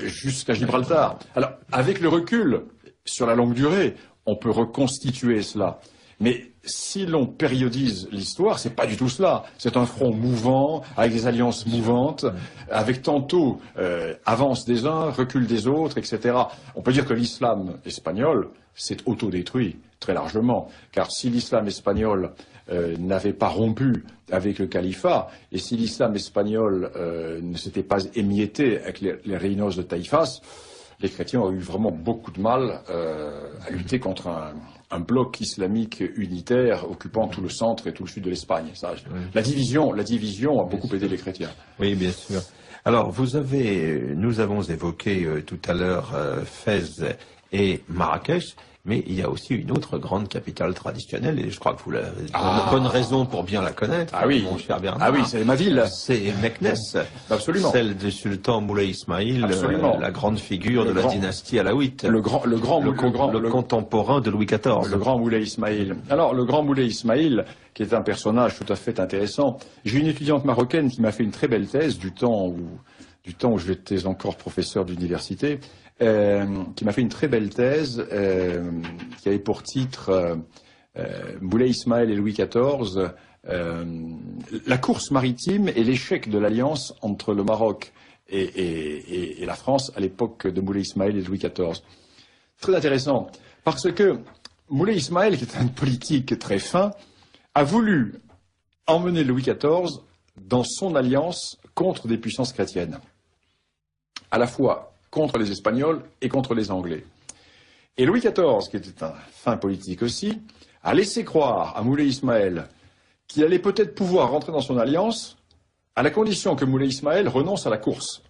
jusqu'à Gibraltar. Alors avec le recul sur la longue durée, on peut reconstituer cela. Mais si l'on périodise l'histoire, c'est pas du tout cela. C'est un front mouvant, avec des alliances mouvantes, avec tantôt avance des uns, recul des autres, etc. On peut dire que l'islam espagnol s'est autodétruit très largement, car si l'islam espagnol n'avait pas rompu avec le califat, et si l'islam espagnol ne s'était pas émietté avec les reinos de Taïfas, les chrétiens ont eu vraiment beaucoup de mal à lutter contre un bloc islamique unitaire occupant tout le centre et tout le sud de l'Espagne. La division a beaucoup aidé les chrétiens. Oui, bien sûr. Alors, nous avons évoqué tout à l'heure Fès et Marrakech, mais il y a aussi une autre grande capitale traditionnelle, et je crois que vous avez bonne raison pour bien la connaître, mon cher Bernard. Ah oui, c'est ma ville. C'est Meknès. Absolument. Celle du sultan Moulay Ismaïl, la grande figure de la dynastie alaouite. Le contemporain de Louis XIV. Le grand Moulay Ismaïl. Alors, le grand Moulay Ismaïl, qui est un personnage tout à fait intéressant. J'ai une étudiante marocaine qui m'a fait une très belle thèse du temps où j'étais encore professeur d'université. Qui m'a fait une très belle thèse qui avait pour titre Moulay Ismaïl et Louis XIV, la course maritime et l'échec de l'alliance entre le Maroc et la France à l'époque de Moulay Ismaïl et Louis XIV. Très intéressant, parce que Moulay Ismaïl, qui est un politique très fin, a voulu emmener Louis XIV dans son alliance contre des puissances chrétiennes, à la fois contre les Espagnols et contre les Anglais. Et Louis XIV, qui était un fin politique aussi, a laissé croire à Moulay Ismaïl qu'il allait peut-être pouvoir rentrer dans son alliance à la condition que Moulay Ismaïl renonce à la course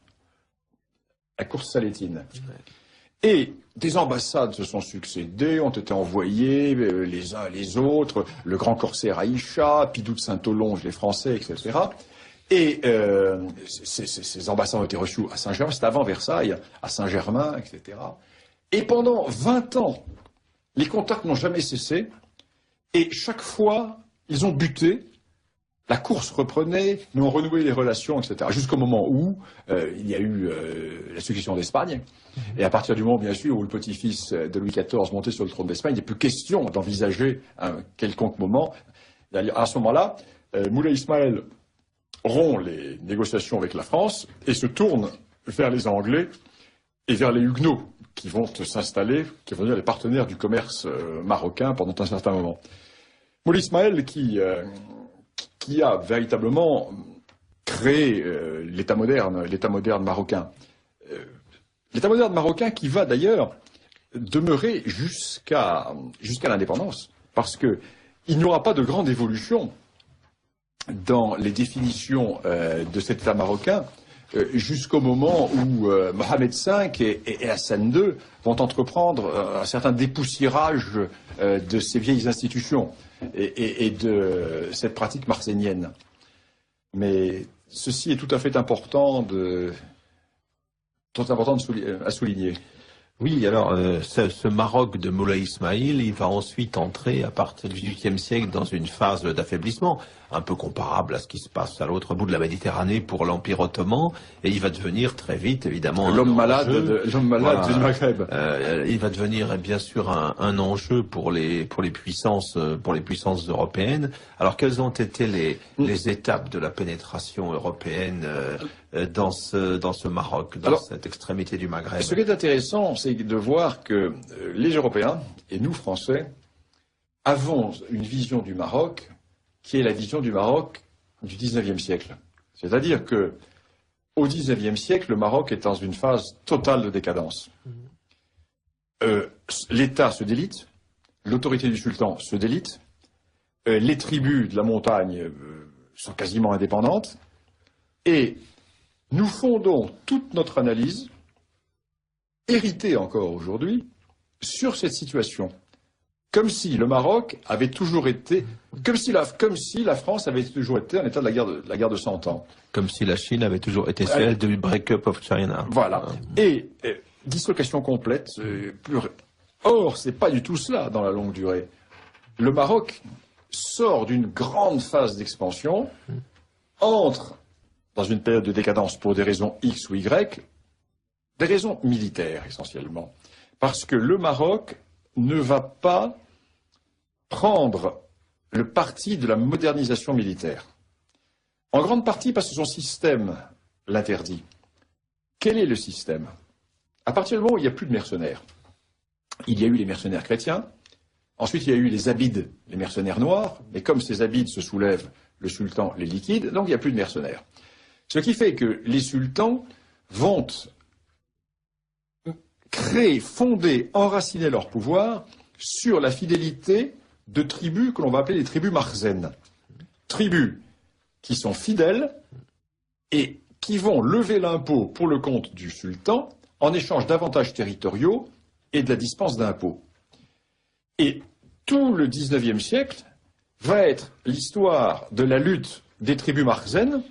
salétine. Et des ambassades se sont succédées, ont été envoyées les uns les autres, le grand corsaire Aïcha, Pidou de Saint-Olonge, les Français, etc. Et ces ambassades ont été reçues à Saint-Germain, c'était avant Versailles, à Saint-Germain, etc. Et pendant 20 ans, les contacts n'ont jamais cessé, et chaque fois, ils ont buté, la course reprenait, ils ont renoué les relations, etc. Jusqu'au moment où il y a eu la succession d'Espagne, et à partir du moment, bien sûr, où le petit-fils de Louis XIV montait sur le trône d'Espagne, il n'est plus question d'envisager un quelconque moment. À ce moment-là, Moulay Ismaïl rompt les négociations avec la France et se tourne vers les Anglais et vers les Huguenots qui vont s'installer, qui vont devenir les partenaires du commerce marocain pendant un certain moment. Moulay Ismaïl qui a véritablement créé l'État moderne marocain. L'État moderne marocain qui va d'ailleurs demeurer jusqu'à l'indépendance, parce que il n'y aura pas de grande évolution dans les définitions de cet État marocain jusqu'au moment où Mohamed V et Hassan II vont entreprendre un certain dépoussiérage de ces vieilles institutions et de cette pratique marseignenne. Mais ceci est tout à fait important à souligner. Oui, alors ce Maroc de Moulay Ismaïl, il va ensuite entrer à partir du XVIIIe siècle dans une phase d'affaiblissement, un peu comparable à ce qui se passe à l'autre bout de la Méditerranée pour l'Empire ottoman, et il va devenir très vite, évidemment, l'homme malade du Maghreb. Il va devenir bien sûr un enjeu pour les puissances européennes. Alors quelles ont été les étapes de la pénétration européenne dans ce Maroc, dans cette extrémité du Maghreb? Ce qui est intéressant, c'est de voir que les Européens, et nous Français, avons une vision du Maroc qui est la vision du Maroc du XIXe siècle. C'est-à-dire que au XIXe siècle, le Maroc est dans une phase totale de décadence. L'État se délite, l'autorité du sultan se délite, les tribus de la montagne sont quasiment indépendantes, et nous fondons toute notre analyse, héritée encore aujourd'hui, sur cette situation. Comme si le Maroc avait toujours été, comme si la France avait toujours été en état de la guerre de 100 ans. Comme si la Chine avait toujours été celle du break-up of China. Voilà. Et dislocation complète. Or, c'est pas du tout cela dans la longue durée. Le Maroc sort d'une grande phase d'expansion, entre dans une période de décadence pour des raisons X ou Y, des raisons militaires essentiellement. Parce que le Maroc ne va pas prendre le parti de la modernisation militaire. En grande partie parce que son système l'interdit. Quel est le système? À partir du moment où il n'y a plus de mercenaires, il y a eu les mercenaires chrétiens, ensuite il y a eu les abides, les mercenaires noirs, mais comme ces abides se soulèvent, le sultan les liquide, donc il n'y a plus de mercenaires. Ce qui fait que les sultans vont créer, fonder, enraciner leur pouvoir sur la fidélité de tribus que l'on va appeler les tribus marzennes. Tribus qui sont fidèles et qui vont lever l'impôt pour le compte du sultan en échange d'avantages territoriaux et de la dispense d'impôts. Et tout le XIXe siècle va être l'histoire de la lutte des tribus marzennes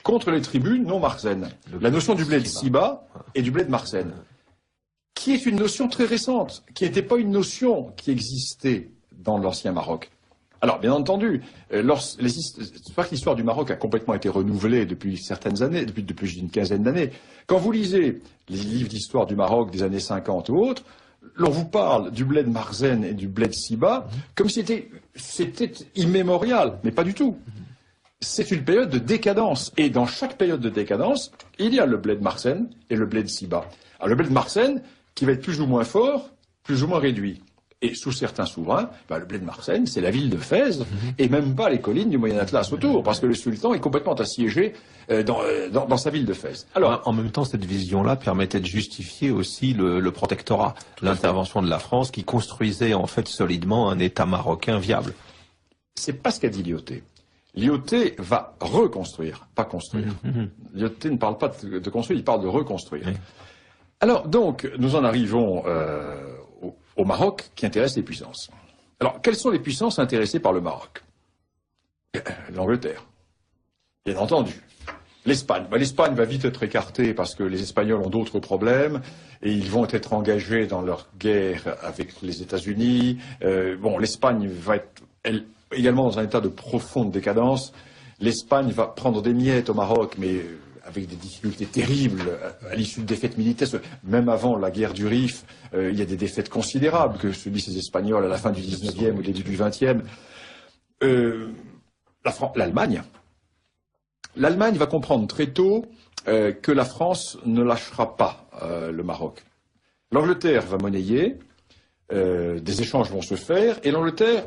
contre les tribus non marzennes. La notion du bled Siba et du bled Marzen, qui est une notion très récente, qui n'était pas une notion qui existait dans l'ancien Maroc. Alors, bien entendu, l'histoire du Maroc a complètement été renouvelée depuis certaines années, depuis une quinzaine d'années. Quand vous lisez les livres d'histoire du Maroc des années 50 ou autres, l'on vous parle du bled Marzen et du bled Siba comme si c'était immémorial, mais pas du tout. C'est une période de décadence. Et dans chaque période de décadence, il y a le bled Marzen et le bled Siba. Alors, le bled Marzen, qui va être plus ou moins fort, plus ou moins réduit. Et sous certains souverains, le bled Marzen, c'est la ville de Fès, et même pas les collines du Moyen Atlas autour, parce que le sultan est complètement assiégé dans sa ville de Fès. Alors, en même temps, cette vision-là permettait de justifier aussi le protectorat, l'intervention de la France, qui construisait en fait solidement un État marocain viable. C'est pas ce qu'a dit Lyautey. Lyautey va reconstruire, pas construire. Lyautey ne parle pas de construire, il parle de reconstruire. Alors, donc, nous en arrivons au Maroc qui intéresse les puissances. Alors, quelles sont les puissances intéressées par le Maroc? L'Angleterre, bien entendu. L'Espagne. L'Espagne va vite être écartée parce que les Espagnols ont d'autres problèmes et ils vont être engagés dans leur guerre avec les États-Unis. L'Espagne va être, elle, également dans un état de profonde décadence. L'Espagne va prendre des miettes au Maroc, mais avec des difficultés terribles à l'issue de défaites militaires. Même avant la guerre du Rif, il y a des défaites considérables que subissent les Espagnols à la fin du 19e, au début du 20e. L'Allemagne. L'Allemagne va comprendre très tôt que la France ne lâchera pas le Maroc. L'Angleterre va monnayer, des échanges vont se faire, et l'Angleterre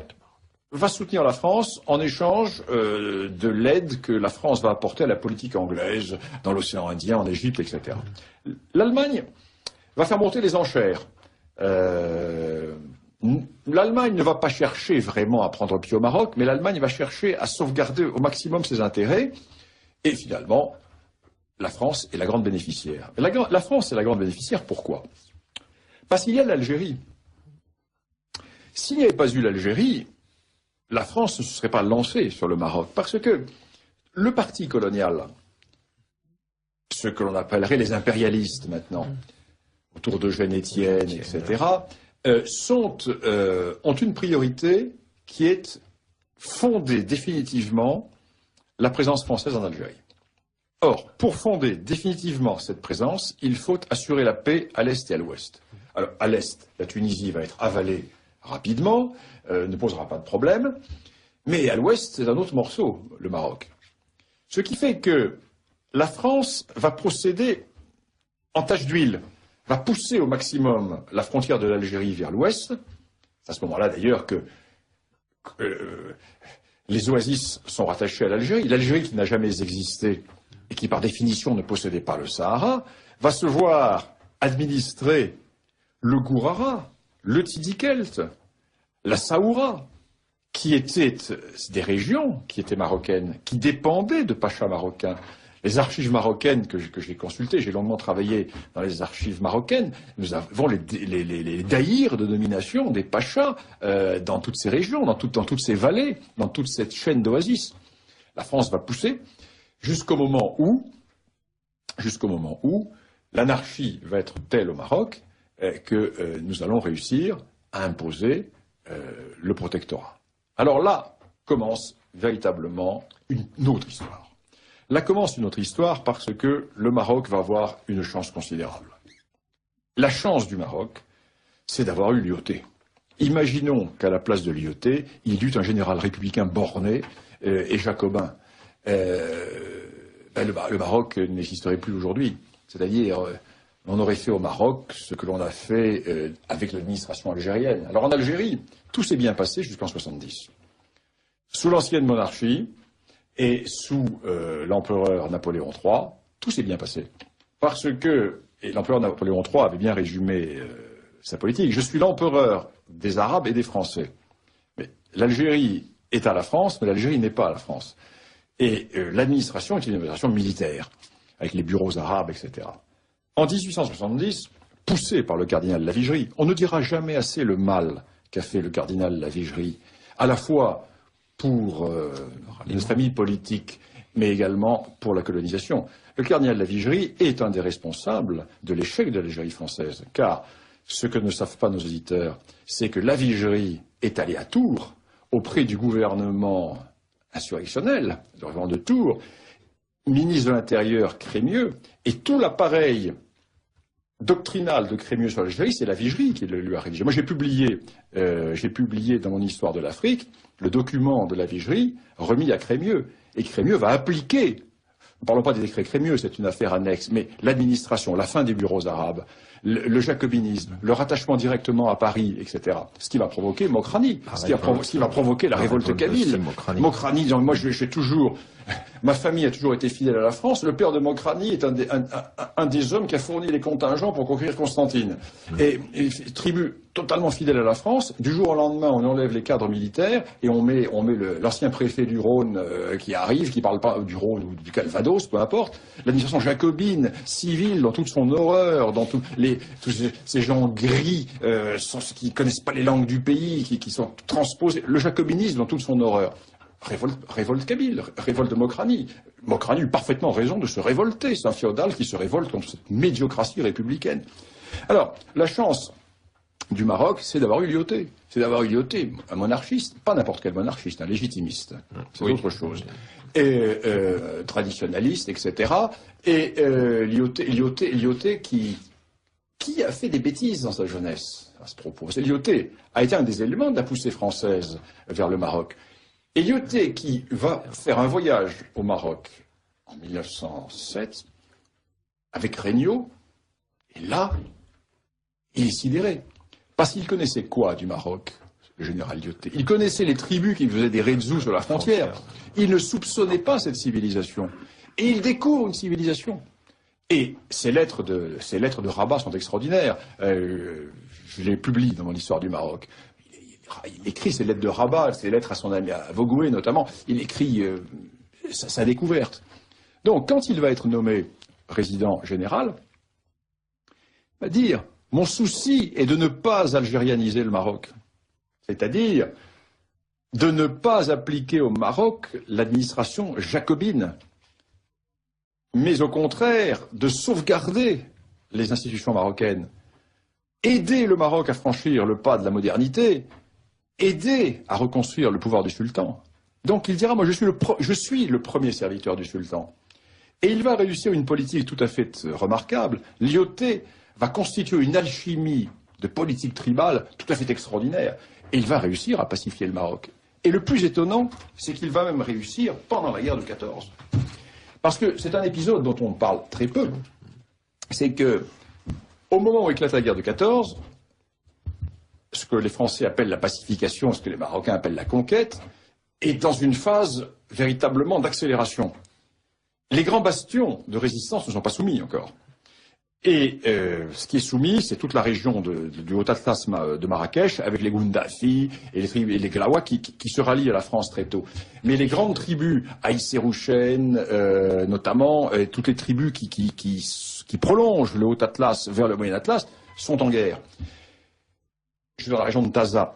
va soutenir la France en échange de l'aide que la France va apporter à la politique anglaise dans l'océan Indien, en Égypte, etc. L'Allemagne va faire monter les enchères. L'Allemagne ne va pas chercher vraiment à prendre pied au Maroc, mais l'Allemagne va chercher à sauvegarder au maximum ses intérêts. Et finalement, la France est la grande bénéficiaire. La France est la grande bénéficiaire, pourquoi? Parce qu'il y a l'Algérie. S'il n'y avait pas eu l'Algérie, la France ne se serait pas lancée sur le Maroc. Parce que le parti colonial, ce que l'on appellerait les impérialistes maintenant, autour d'Eugène Étienne, etc., ont une priorité qui est fonder définitivement la présence française en Algérie. Or, pour fonder définitivement cette présence, il faut assurer la paix à l'Est et à l'Ouest. Alors, à l'Est, la Tunisie va être avalée rapidement, ne posera pas de problème, mais à l'Ouest, c'est un autre morceau, le Maroc. Ce qui fait que la France va procéder en tâche d'huile, va pousser au maximum la frontière de l'Algérie vers l'Ouest. C'est à ce moment-là, d'ailleurs, que les oasis sont rattachés à l'Algérie. L'Algérie, qui n'a jamais existé et qui, par définition, ne possédait pas le Sahara, va se voir administrer le Gourara, le Tidikelt, la Saoura, qui étaient des régions qui étaient marocaines, qui dépendaient de pachas marocains. Les archives marocaines que j'ai consultées, j'ai longuement travaillé dans les archives marocaines, nous avons les daïrs de domination des pachas dans toutes ces régions, dans toutes ces vallées, dans toute cette chaîne d'oasis. La France va pousser jusqu'au moment où l'anarchie va être telle au Maroc que nous allons réussir à imposer le protectorat. Alors là commence véritablement une autre histoire. Là commence une autre histoire parce que le Maroc va avoir une chance considérable. La chance du Maroc, c'est d'avoir eu l'IOT. Imaginons qu'à la place de l'IOT, il y eut un général républicain borné et jacobin. Le Maroc n'existerait plus aujourd'hui. C'est-à-dire, on aurait fait au Maroc ce que l'on a fait avec l'administration algérienne. Alors en Algérie, tout s'est bien passé jusqu'en 70. Sous l'ancienne monarchie et sous l'empereur Napoléon III, tout s'est bien passé. Parce que, et l'empereur Napoléon III avait bien résumé sa politique, je suis l'empereur des Arabes et des Français. Mais l'Algérie est à la France, mais l'Algérie n'est pas à la France. Et l'administration est une administration militaire, avec les bureaux arabes, etc. En 1870, poussé par le cardinal Lavigerie, on ne dira jamais assez le mal qu'a fait le cardinal Lavigerie, à la fois pour une famille politique, mais également pour la colonisation. Le cardinal Lavigerie est un des responsables de l'échec de l'Algérie française, car ce que ne savent pas nos auditeurs, c'est que Lavigerie est allé à Tours, auprès du gouvernement insurrectionnel, le gouvernement de Tours, ministre de l'Intérieur Crémieux, et tout l'appareil doctrinal de Crémieux sur l'Algérie, c'est Lavigerie qui lui a rédigé. Moi, j'ai publié dans mon histoire de l'Afrique le document de Lavigerie remis à Crémieux. Et Crémieux va appliquer, ne parlons pas des décrets Crémieux, c'est une affaire annexe, mais l'administration, la fin des bureaux arabes, le jacobinisme, le rattachement directement à Paris, etc. Ce qui va provoquer Mokrani, ce qui va provoquer la révolte kabyle. Mokrani, moi j'ai toujours... Ma famille a toujours été fidèle à la France. Le père de Mokrani est un des hommes qui a fourni les contingents pour conquérir Constantine. Et tribu totalement fidèle à la France. Du jour au lendemain, on enlève les cadres militaires et on met l'ancien préfet du Rhône qui arrive, qui parle pas du Rhône ou du Calvados, peu importe. L'administration jacobine, civile, dans toute son horreur, dans tous ces gens gris qui connaissent pas les langues du pays, qui sont transposés. Le jacobinisme dans toute son horreur. Révolte kabyle, révolte de Mokrani. Mokrani a eu parfaitement raison de se révolter. C'est un féodal qui se révolte contre cette médiocratie républicaine. Alors, la chance du Maroc, c'est d'avoir eu l'IOT. C'est d'avoir eu l'IOT, un monarchiste, pas n'importe quel monarchiste, un légitimiste. C'est autre chose. Et traditionnaliste, etc. Et l'IOT qui a fait des bêtises dans sa jeunesse à ce propos. L'IOT a été un des éléments de la poussée française vers le Maroc. Et l'IOT qui va faire un voyage au Maroc en 1907 avec Regnault, et là, il est sidéré. Parce qu'il connaissait quoi du Maroc, le général Lyautey? Il connaissait les tribus qui faisaient des redzous sur la frontière. Il ne soupçonnait pas cette civilisation. Et il découvre une civilisation. Et ces lettres de Rabat sont extraordinaires. Je les publie dans mon histoire du Maroc. Il écrit ses lettres de Rabat, ses lettres à son ami, à Vogoué notamment. Il écrit sa découverte. Donc, quand il va être nommé résident général, va dire « Mon souci est de ne pas algérianiser le Maroc », c'est-à-dire de ne pas appliquer au Maroc l'administration jacobine, mais au contraire de sauvegarder les institutions marocaines, aider le Maroc à franchir le pas de la modernité, aider à reconstruire le pouvoir du sultan. Donc il dira, moi je suis le premier serviteur du sultan. Et il va réussir une politique tout à fait remarquable. Lyautey va constituer une alchimie de politique tribale tout à fait extraordinaire. Et il va réussir à pacifier le Maroc. Et le plus étonnant, c'est qu'il va même réussir pendant la guerre de 14. Parce que c'est un épisode dont on parle très peu. C'est que, au moment où éclate la guerre de 14, ce que les Français appellent la pacification, ce que les Marocains appellent la conquête, est dans une phase véritablement d'accélération. Les grands bastions de résistance ne sont pas soumis encore. Et ce qui est soumis, c'est toute la région du Haut-Atlas de Marrakech, avec les Goundafi et les Glawa qui se rallient à la France très tôt. Mais les grandes tribus, Aïssérouchen notamment, toutes les tribus qui prolongent le Haut-Atlas vers le Moyen-Atlas, sont en guerre. Je suis dans la région de Taza.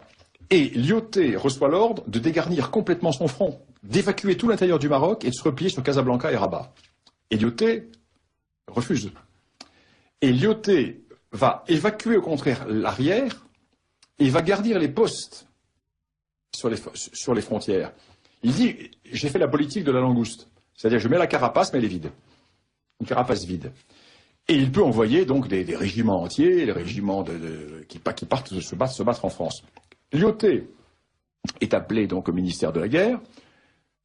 Et Lyautey reçoit l'ordre de dégarnir complètement son front, d'évacuer tout l'intérieur du Maroc et de se replier sur Casablanca et Rabat. Et Lyautey refuse. Et Lyautey va évacuer au contraire l'arrière et va garnir les postes sur les frontières. Il dit, j'ai fait la politique de la langouste. C'est-à-dire, je mets la carapace, mais elle est vide. Une carapace vide. Et il peut envoyer donc des régiments entiers, les régiments qui partent se battre en France. Lyautey est appelé donc au ministère de la guerre.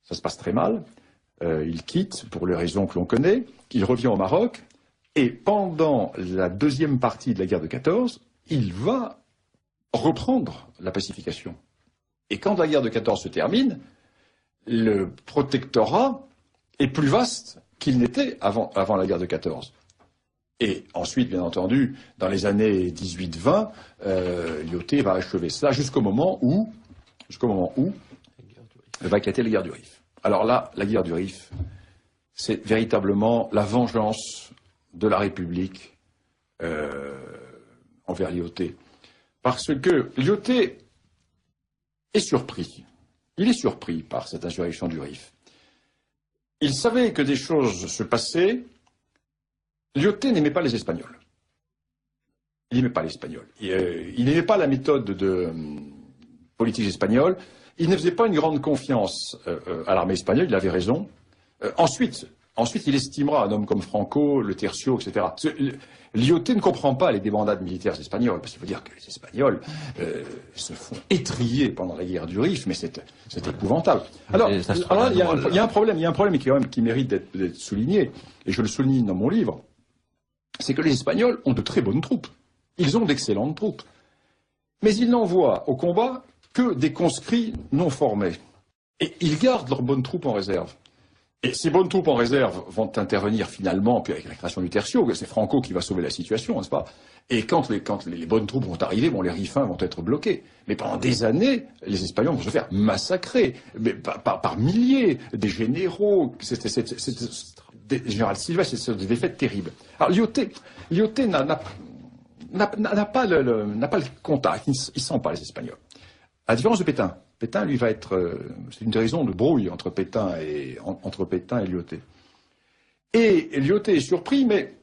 Ça se passe très mal. Il quitte pour les raisons que l'on connaît. Il revient au Maroc. Et pendant la deuxième partie de la guerre de 14, il va reprendre la pacification. Et quand la guerre de 14 se termine, le protectorat est plus vaste qu'il n'était avant la guerre de 14. Et ensuite, bien entendu, dans les années 18-20, Lyautey va achever cela jusqu'au moment où va éclater la guerre du Rif. Alors là, la guerre du Rif, c'est véritablement la vengeance de la République envers Lyautey. Parce que Lyautey est surpris. Il est surpris par cette insurrection du Rif. Il savait que des choses se passaient. Lyautey n'aimait pas les Espagnols. Il n'aimait pas les Espagnols. Il n'aimait pas la méthode de politique espagnole. Il ne faisait pas une grande confiance à l'armée espagnole, il avait raison. Ensuite, il estimera un homme comme Franco, le Tercio, etc. Lyautey ne comprend pas les débandades militaires espagnoles, parce qu'il faut dire que les Espagnols se font étriller pendant la guerre du Rif, mais c'est épouvantable. Alors, il y a un problème qui mérite d'être souligné, et je le souligne dans mon livre, c'est que les Espagnols ont de très bonnes troupes. Ils ont d'excellentes troupes. Mais ils n'envoient au combat que des conscrits non formés. Et ils gardent leurs bonnes troupes en réserve. Et ces bonnes troupes en réserve vont intervenir finalement, puis avec la création du Tercio, c'est Franco qui va sauver la situation, n'est-ce pas? Et quand les bonnes troupes vont arriver, les rifins vont être bloqués. Mais pendant des années, les Espagnols vont se faire massacrer, mais par milliers, des généraux, des général Silva, c'est des défaites terribles. Alors Lyautey n'a pas le contact, il ne sent pas les Espagnols. À la différence de Pétain. Pétain, lui, va être... c'est une raison de brouille entre Pétain et Lyautey. Et Lyautey est surpris, mais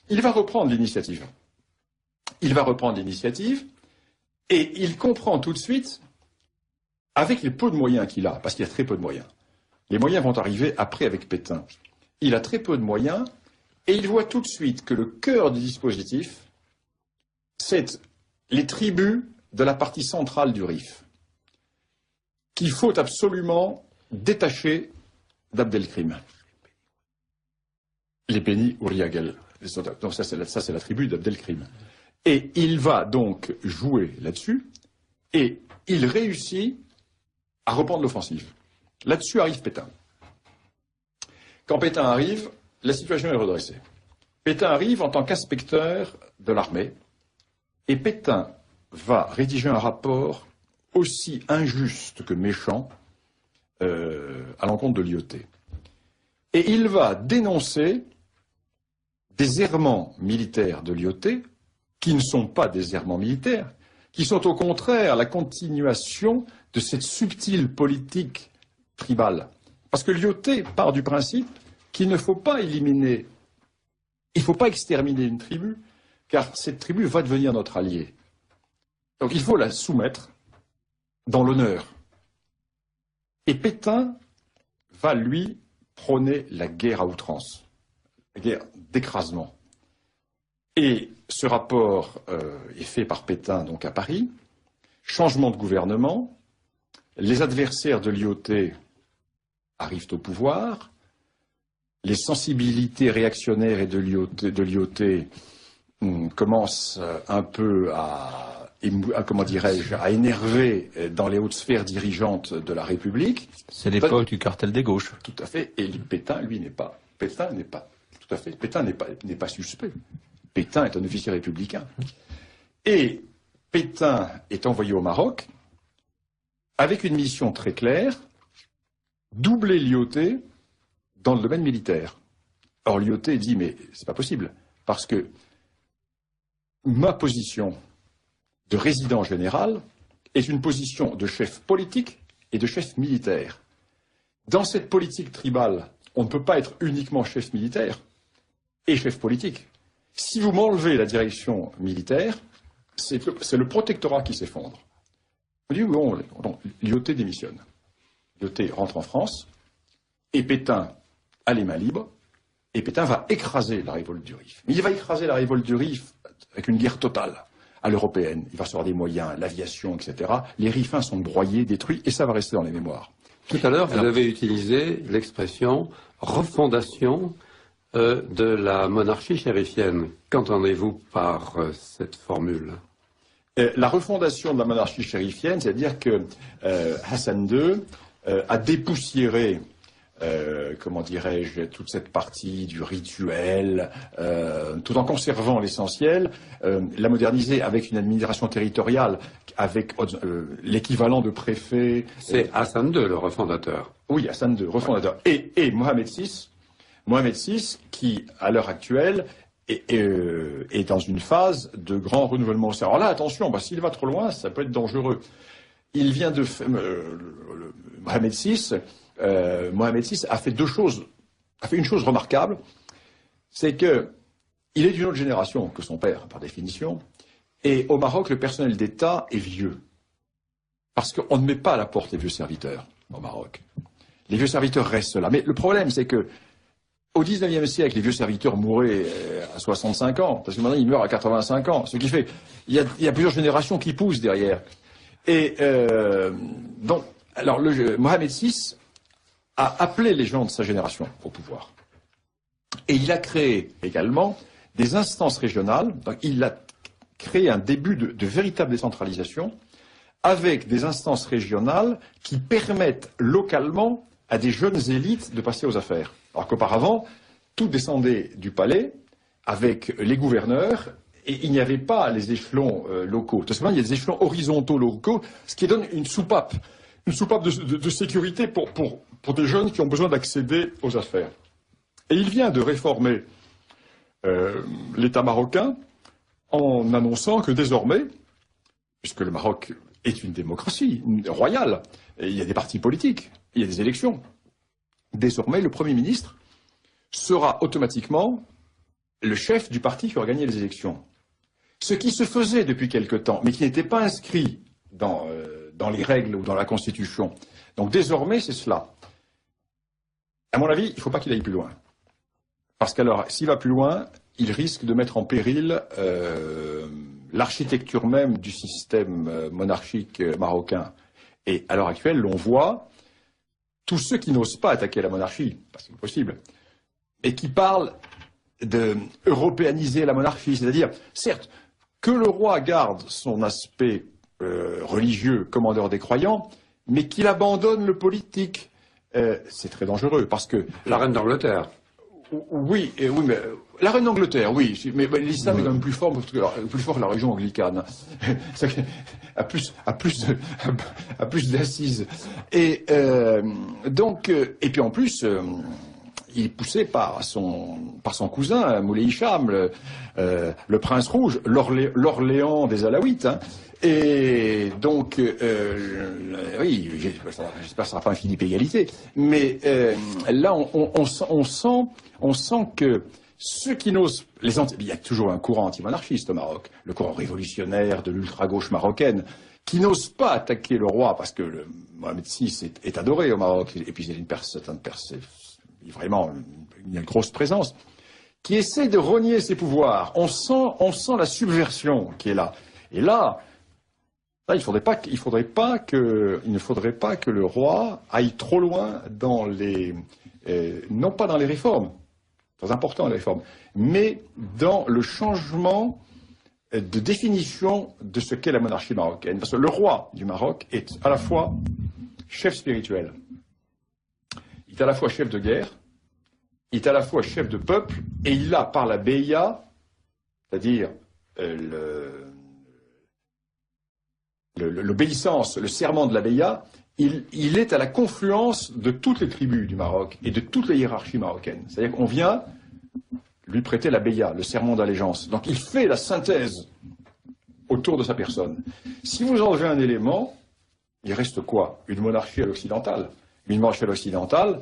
il va reprendre l'initiative. Et il comprend tout de suite, avec les peu de moyens qu'il a, parce qu'il y a très peu de moyens. Les moyens vont arriver après avec Pétain. Il a très peu de moyens, et il voit tout de suite que le cœur du dispositif, c'est les tribus de la partie centrale du Rif, qu'il faut absolument détacher d'Abdelkrim. Les Beni Ouriagel. Donc ça, c'est la tribu d'Abdelkrim. Et il va donc jouer là-dessus, et il réussit à reprendre l'offensive. Là-dessus arrive Pétain. Quand Pétain arrive, la situation est redressée. Pétain arrive en tant qu'inspecteur de l'armée, et Pétain va rédiger un rapport aussi injuste que méchant à l'encontre de Lyautey. Et il va dénoncer des errements militaires de l'IOT qui ne sont pas des errements militaires, qui sont au contraire la continuation de cette subtile politique tribale. Parce que l'IOT part du principe qu'il ne faut pas éliminer, il ne faut pas exterminer une tribu, car cette tribu va devenir notre allié. Donc il faut la soumettre dans l'honneur. Et Pétain va, lui, prôner la guerre à outrance, la guerre d'écrasement. Et ce rapport est fait par Pétain donc à Paris, changement de gouvernement, les adversaires de l'IOT arrivent au pouvoir, les sensibilités réactionnaires et de l'IOT commencent un peu à énerver dans les hautes sphères dirigeantes de la République. C'est l'époque du cartel des gauches. Tout à fait. Et Pétain, lui, n'est pas suspect. Pétain est un officier républicain. Et Pétain est envoyé au Maroc avec une mission très claire, doubler l'IOT dans le domaine militaire. Or, l'IOT dit, mais c'est pas possible, parce que ma position de résident général est une position de chef politique et de chef militaire. Dans cette politique tribale, on ne peut pas être uniquement chef militaire et chef politique. Si vous m'enlevez la direction militaire, c'est le protectorat qui s'effondre. On dit, bon, l'IOT démissionne. L'IOT rentre en France, et Pétain a les mains libres, et Pétain va écraser la révolte du Rif. Mais il va écraser la révolte du Rif avec une guerre totale à l'européenne. Il va recevoir des moyens, l'aviation, etc. Les Rifins sont broyés, détruits, et ça va rester dans les mémoires. Tout à l'heure, vous avez utilisé l'expression refondation de la monarchie chérifienne. Qu'entendez-vous par cette formule? La refondation de la monarchie chérifienne, c'est-à-dire que Hassan II a dépoussiéré, comment dirais-je, toute cette partie du rituel, tout en conservant l'essentiel, l'a modernisé avec une administration territoriale, avec l'équivalent de préfet. C'est Hassan II, le refondateur. Oui, Hassan II, refondateur. Et Mohamed VI, qui, à l'heure actuelle, est dans une phase de grand renouvellement. Alors là, attention, s'il va trop loin, ça peut être dangereux. Il vient de... Mohamed VI a fait une chose remarquable, c'est que il est d'une autre génération que son père, par définition, et au Maroc, le personnel d'État est vieux. Parce qu'on ne met pas à la porte les vieux serviteurs au Maroc. Les vieux serviteurs restent là. Mais le problème, c'est que au XIXe siècle, les vieux serviteurs mouraient à 65 ans, parce que maintenant ils meurent à 85 ans. Ce qui fait, il y a plusieurs générations qui poussent derrière. Et donc, alors Mohamed VI a appelé les gens de sa génération au pouvoir. Et il a créé également des instances régionales. Donc, il a créé un début de véritable décentralisation avec des instances régionales qui permettent localement à des jeunes élites de passer aux affaires. Alors qu'auparavant, tout descendait du palais avec les gouverneurs et il n'y avait pas les échelons locaux. Parce que maintenant, il y a des échelons horizontaux locaux, ce qui donne une soupape de sécurité pour des jeunes qui ont besoin d'accéder aux affaires. Et il vient de réformer l'État marocain en annonçant que désormais, puisque le Maroc est une démocratie royale, et il y a des partis politiques, il y a des élections, désormais le Premier ministre sera automatiquement le chef du parti qui aura gagné les élections. Ce qui se faisait depuis quelque temps, mais qui n'était pas inscrit dans les règles ou dans la Constitution. Donc désormais, c'est cela. À mon avis, il ne faut pas qu'il aille plus loin. Parce qu'alors, s'il va plus loin, il risque de mettre en péril l'architecture même du système monarchique marocain. Et à l'heure actuelle, l'on voit tous ceux qui n'osent pas attaquer la monarchie, parce que c'est possible, et qui parlent de européaniser la monarchie, c'est-à-dire, certes, que le roi garde son aspect religieux, commandeur des croyants, mais qu'il abandonne le politique. C'est très dangereux, parce que... La reine d'Angleterre. Oui, mais la reine d'Angleterre, oui, mais l'islam est quand même plus fort que la religion anglicane, a plus d'assises. Et donc, et puis en plus, il est poussé par son cousin, Moulay Hicham, le prince rouge, l'Orléans des Alaouites. Hein. Et donc, oui, j'espère que ce sera pas un Philippe égalité, mais là, on sent que ceux qui n'osent, il y a toujours un courant anti-monarchiste au Maroc, le courant révolutionnaire de l'ultra-gauche marocaine, qui n'ose pas attaquer le roi parce que Mohamed VI est adoré au Maroc, et puis il y a vraiment une grosse présence, qui essaie de renier ses pouvoirs. On sent la subversion qui est là. Et là, il ne faudrait pas que le roi aille trop loin dans non pas dans les réformes, très important les réformes, mais dans le changement de définition de ce qu'est la monarchie marocaine. Parce que le roi du Maroc est à la fois chef spirituel, il est à la fois chef de guerre, il est à la fois chef de peuple, et il a par la beya, c'est-à-dire l'obéissance, le serment de la beya, il est à la confluence de toutes les tribus du Maroc et de toutes les hiérarchies marocaines. C'est-à-dire qu'on vient lui prêter la beya, le serment d'allégeance. Donc il fait la synthèse autour de sa personne. Si vous enlevez un élément, il reste quoi? Une monarchie à l'occidentale. Une monarchie à l'occidentale,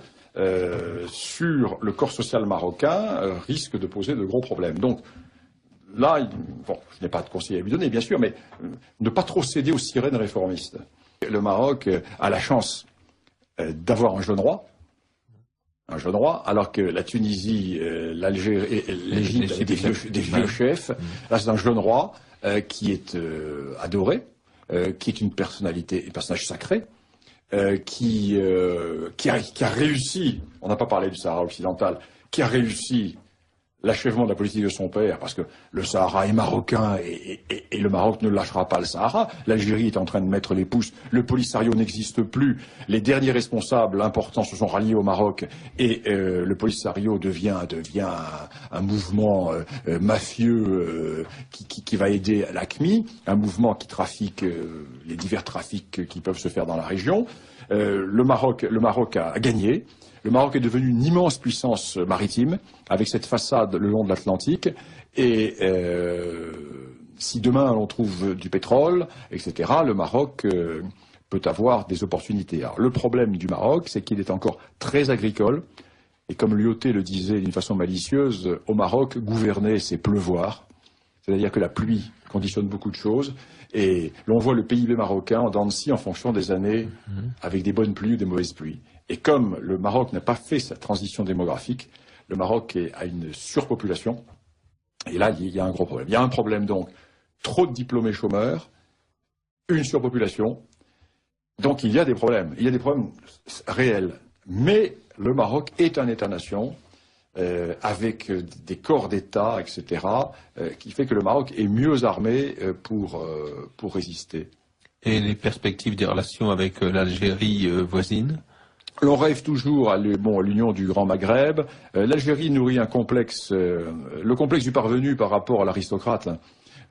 sur le corps social marocain, risque de poser de gros problèmes. Donc là, bon, je n'ai pas de conseil à lui donner, bien sûr, mais ne pas trop céder aux sirènes réformistes. Le Maroc a la chance d'avoir un jeune roi, alors que la Tunisie, l'Algérie, l'Égypte avaient des vieux chefs. Là, c'est un jeune roi qui est adoré, qui est un personnage sacré, qui a réussi, on n'a pas parlé du Sahara occidental, qui a réussi l'achèvement de la politique de son père, parce que le Sahara est marocain et le Maroc ne lâchera pas le Sahara. L'Algérie est en train de mettre les pouces, le Polisario n'existe plus, les derniers responsables importants se sont ralliés au Maroc et le Polisario devient un mouvement mafieux qui va aider l'AQMI, un mouvement qui trafique les divers trafics qui peuvent se faire dans la région. Le Maroc a gagné. Le Maroc est devenu une immense puissance maritime, avec cette façade le long de l'Atlantique, et si demain on trouve du pétrole, etc., le Maroc peut avoir des opportunités. Alors, le problème du Maroc, c'est qu'il est encore très agricole, et comme Lyautey le disait d'une façon malicieuse, au Maroc, gouverner, c'est pleuvoir, c'est-à-dire que la pluie conditionne beaucoup de choses, et l'on voit le PIB marocain en dents de scie en fonction des années, avec des bonnes pluies ou des mauvaises pluies. Et comme le Maroc n'a pas fait sa transition démographique, le Maroc a une surpopulation. Et là, il y a un gros problème. Il y a un problème donc, trop de diplômés chômeurs, une surpopulation. Donc il y a des problèmes. Il y a des problèmes réels. Mais le Maroc est un État-nation, avec des corps d'État, etc., qui fait que le Maroc est mieux armé pour résister. Et les perspectives des relations avec l'Algérie voisine? L'on rêve toujours à l'union du Grand Maghreb. L'Algérie nourrit un complexe, le complexe du parvenu par rapport à l'aristocrate.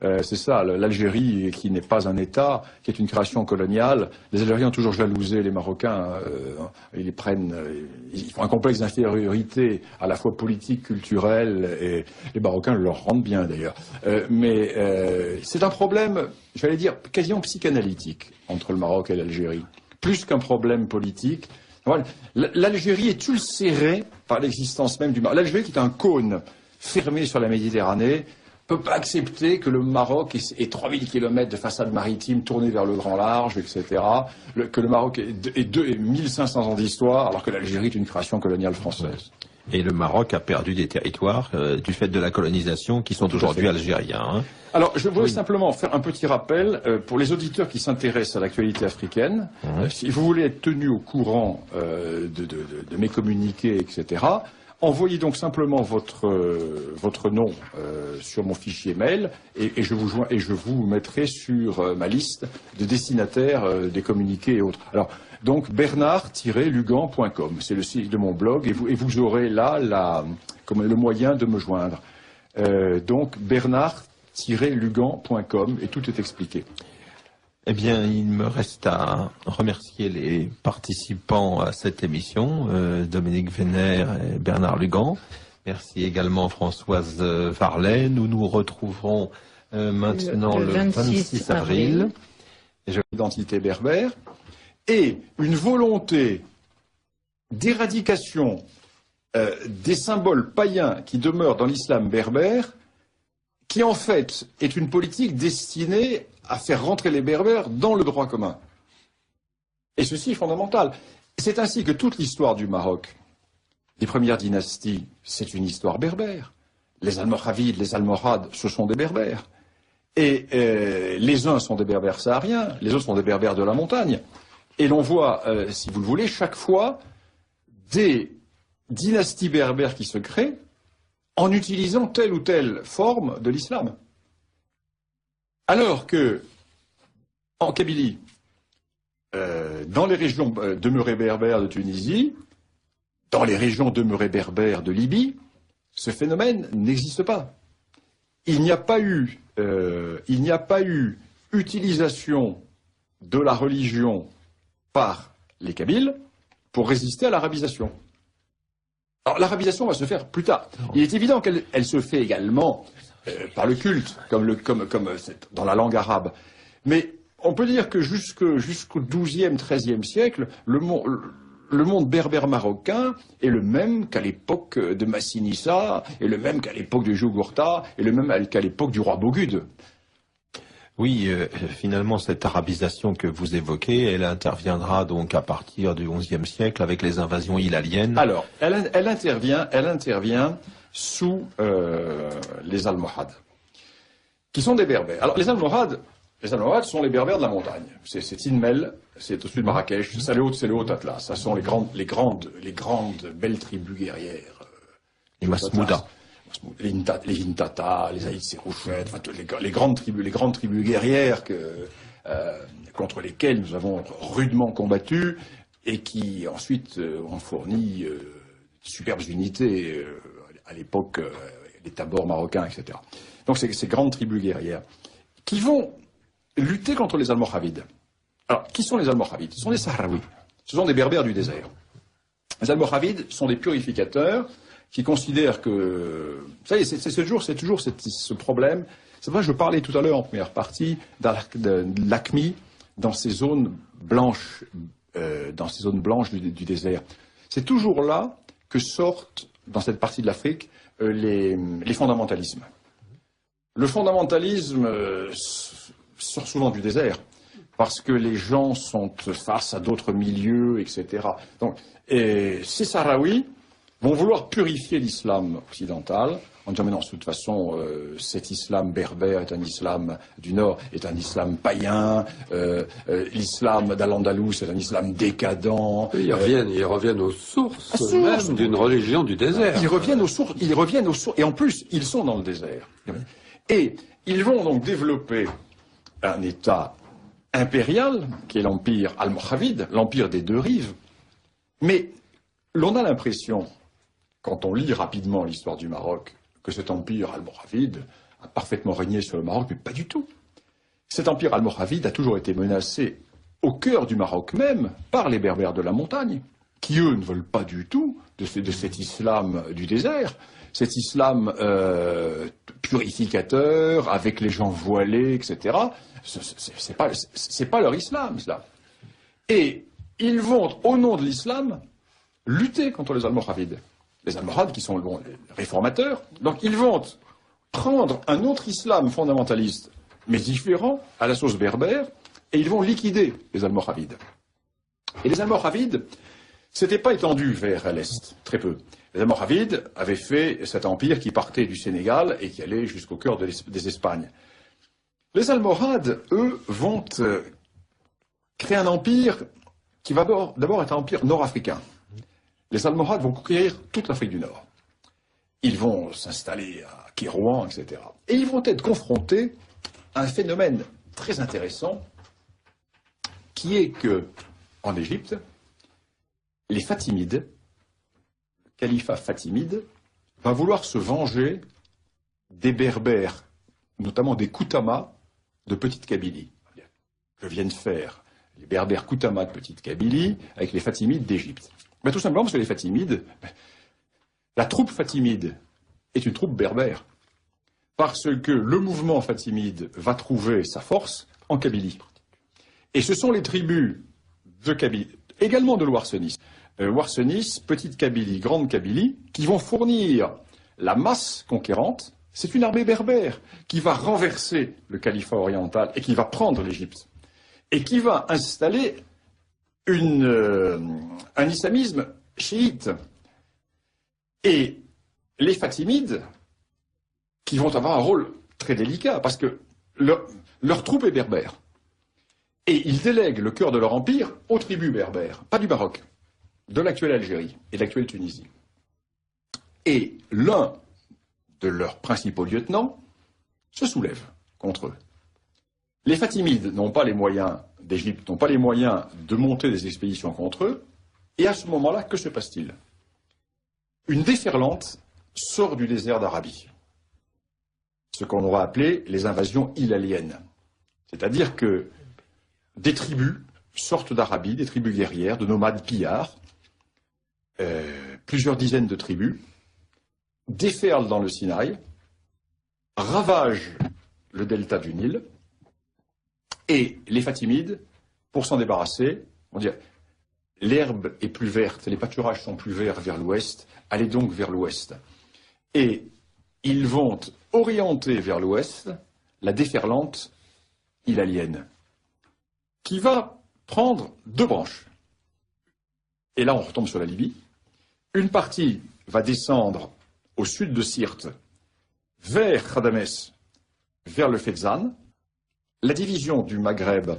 C'est ça, l'Algérie qui n'est pas un État, qui est une création coloniale. Les Algériens ont toujours jalousé les Marocains. Ils font un complexe d'infériorité à la fois politique, culturelle, et les Marocains leur rendent bien d'ailleurs. Mais c'est un problème, j'allais dire, quasiment psychanalytique entre le Maroc et l'Algérie. Plus qu'un problème politique. Voilà. L'Algérie est ulcérée par l'existence même du Maroc. L'Algérie, qui est un cône fermé sur la Méditerranée, ne peut pas accepter que le Maroc ait 3000 km de façade maritime tournée vers le grand large, etc. Que le Maroc ait 1500 ans d'histoire, alors que l'Algérie est une création coloniale française. Et le Maroc a perdu des territoires du fait de la colonisation qui sont aujourd'hui algériens. Hein. Alors, je voudrais simplement faire un petit rappel pour les auditeurs qui s'intéressent à l'actualité africaine. Si vous voulez être tenu au courant de mes communiqués, etc., envoyez donc simplement votre nom sur mon fichier mail et je vous mettrai sur ma liste de destinataires des communiqués et autres. Alors, donc bernard-lugan.com, c'est le site de mon blog et vous aurez là le moyen de me joindre. Donc bernard-lugan.com et tout est expliqué. Eh bien, il me reste à remercier les participants à cette émission, Dominique Vénère et Bernard Lugan. Merci également Françoise Varlet. Nous nous retrouverons maintenant le 26 avril. L'identité berbère et une volonté d'éradication des symboles païens qui demeurent dans l'islam berbère, qui en fait est une politique destinée à faire rentrer les berbères dans le droit commun. Et ceci est fondamental. C'est ainsi que toute l'histoire du Maroc, des premières dynasties, c'est une histoire berbère. Les Almoravides, les Almohades, ce sont des berbères. Et les uns sont des berbères sahariens, les autres sont des berbères de la montagne. Et l'on voit, si vous le voulez, chaque fois des dynasties berbères qui se créent en utilisant telle ou telle forme de l'islam. Alors que, en Kabylie, dans les régions demeurées berbères de Tunisie, dans les régions demeurées berbères de Libye, ce phénomène n'existe pas. Il n'y a pas eu utilisation de la religion par les Kabyles pour résister à l'arabisation. Alors l'arabisation va se faire plus tard. Il est évident qu'elle se fait également par le culte, comme dans la langue arabe. Mais on peut dire que jusqu'au XIIe, XIIIe siècle, le monde berbère marocain est le même qu'à l'époque de Massinissa, et le même qu'à l'époque de Jugurtha, et le même qu'à l'époque du roi Bogude. Oui, finalement, cette arabisation que vous évoquez, elle interviendra donc à partir du XIe siècle avec les invasions hilaliennes. Alors, elle intervient sous les Almohades, qui sont des berbères. Alors, les Almohades sont les berbères de la montagne. C'est Tinmel, c'est au-dessus de Marrakech, c'est le Haut-Atlas. Ça sont les grandes belles tribus guerrières. Les Masmouda. Les Hintata, les Aïd Sérouchet, enfin, les grandes tribus guerrières contre lesquelles nous avons rudement combattu et qui ensuite ont fourni de superbes unités à l'époque, les Tabors marocains, etc. Donc ces grandes tribus guerrières qui vont lutter contre les Almoravides. Alors, qui sont les Almoravides? Ce sont des Sahraouis. Ce sont des berbères du désert. Les Almoravides sont des purificateurs qui considèrent que... Ça y est, c'est toujours ce problème. C'est vrai que je parlais tout à l'heure en première partie de l'AQMI dans ces zones blanches, du désert. C'est toujours là que sortent, dans cette partie de l'Afrique, les fondamentalismes. Le fondamentalisme sort souvent du désert, parce que les gens sont face à d'autres milieux, etc. Donc, ces Sahraouis vont vouloir purifier l'islam occidental en disant mais non, de toute façon, cet islam berbère est un islam du Nord, est un islam païen, l'islam d'Al-Andalus est un islam décadent. Ils reviennent aux sources même d'une religion du désert. Ils reviennent aux sources, et en plus, ils sont dans le désert. Et ils vont donc développer un État impérial, qui est l'empire almoravide, l'empire des deux rives. Mais l'on a l'impression, quand on lit rapidement l'histoire du Maroc, que cet empire almoravide a parfaitement régné sur le Maroc, mais pas du tout. Cet empire almoravide a toujours été menacé au cœur du Maroc même par les berbères de la montagne, qui eux ne veulent pas du tout de cet islam du désert, cet islam purificateur, avec les gens voilés, etc. C'est pas leur islam, cela. Et ils vont, au nom de l'islam, lutter contre les Almoravides. Les Almohades qui sont les réformateurs. Donc ils vont prendre un autre islam fondamentaliste, mais différent, à la sauce berbère, et ils vont liquider les Almoravides. Et les Almoravides, s'étaient pas étendus vers l'Est, très peu. Les Almoravides avaient fait cet empire qui partait du Sénégal et qui allait jusqu'au cœur des Espagnes. Les Almohades, eux, vont créer un empire qui va d'abord être un empire nord-africain. Les Almohades vont conquérir toute l'Afrique du Nord. Ils vont s'installer à Kérouan, etc. Et ils vont être confrontés à un phénomène très intéressant qui est que, en Égypte, les Fatimides, le califat fatimide, va vouloir se venger des Berbères, notamment des Koutama de Petite Kabylie. que viennent faire les Berbères Koutama de Petite Kabylie avec les Fatimides d'Égypte? Tout simplement parce que les Fatimides, la troupe fatimide est une troupe berbère. Parce que le mouvement fatimide va trouver sa force en Kabylie. Et ce sont les tribus de Kabylie, également de l'Ouarsenis, Ouarsenis, Petite Kabylie, Grande Kabylie, qui vont fournir la masse conquérante. C'est une armée berbère qui va renverser le califat oriental et qui va prendre l'Égypte. Et qui va installer un islamisme chiite. Et les Fatimides, qui vont avoir un rôle très délicat, parce que leur troupe est berbère. Et ils délèguent le cœur de leur empire aux tribus berbères, pas du Maroc, de l'actuelle Algérie et de l'actuelle Tunisie. Et l'un de leurs principaux lieutenants se soulève contre eux. Les Fatimides n'ont pas les moyens d'Égypte, n'ont pas les moyens de monter des expéditions contre eux, et à ce moment-là, que se passe-t-il? Une déferlante sort du désert d'Arabie, ce qu'on aura appelé les invasions hilaliennes. C'est-à-dire que des tribus sortent d'Arabie, des tribus guerrières, de nomades pillards, plusieurs dizaines de tribus, déferlent dans le Sinaï, ravagent le delta du Nil, et les Fatimides, pour s'en débarrasser, vont dire l'herbe est plus verte, les pâturages sont plus verts vers l'ouest, allez donc vers l'ouest. Et ils vont orienter vers l'ouest la déferlante hilalienne, qui va prendre deux branches. Et là, on retombe sur la Libye. Une partie va descendre au sud de Sirte, vers Khadamès, vers le Fezzan. La division du Maghreb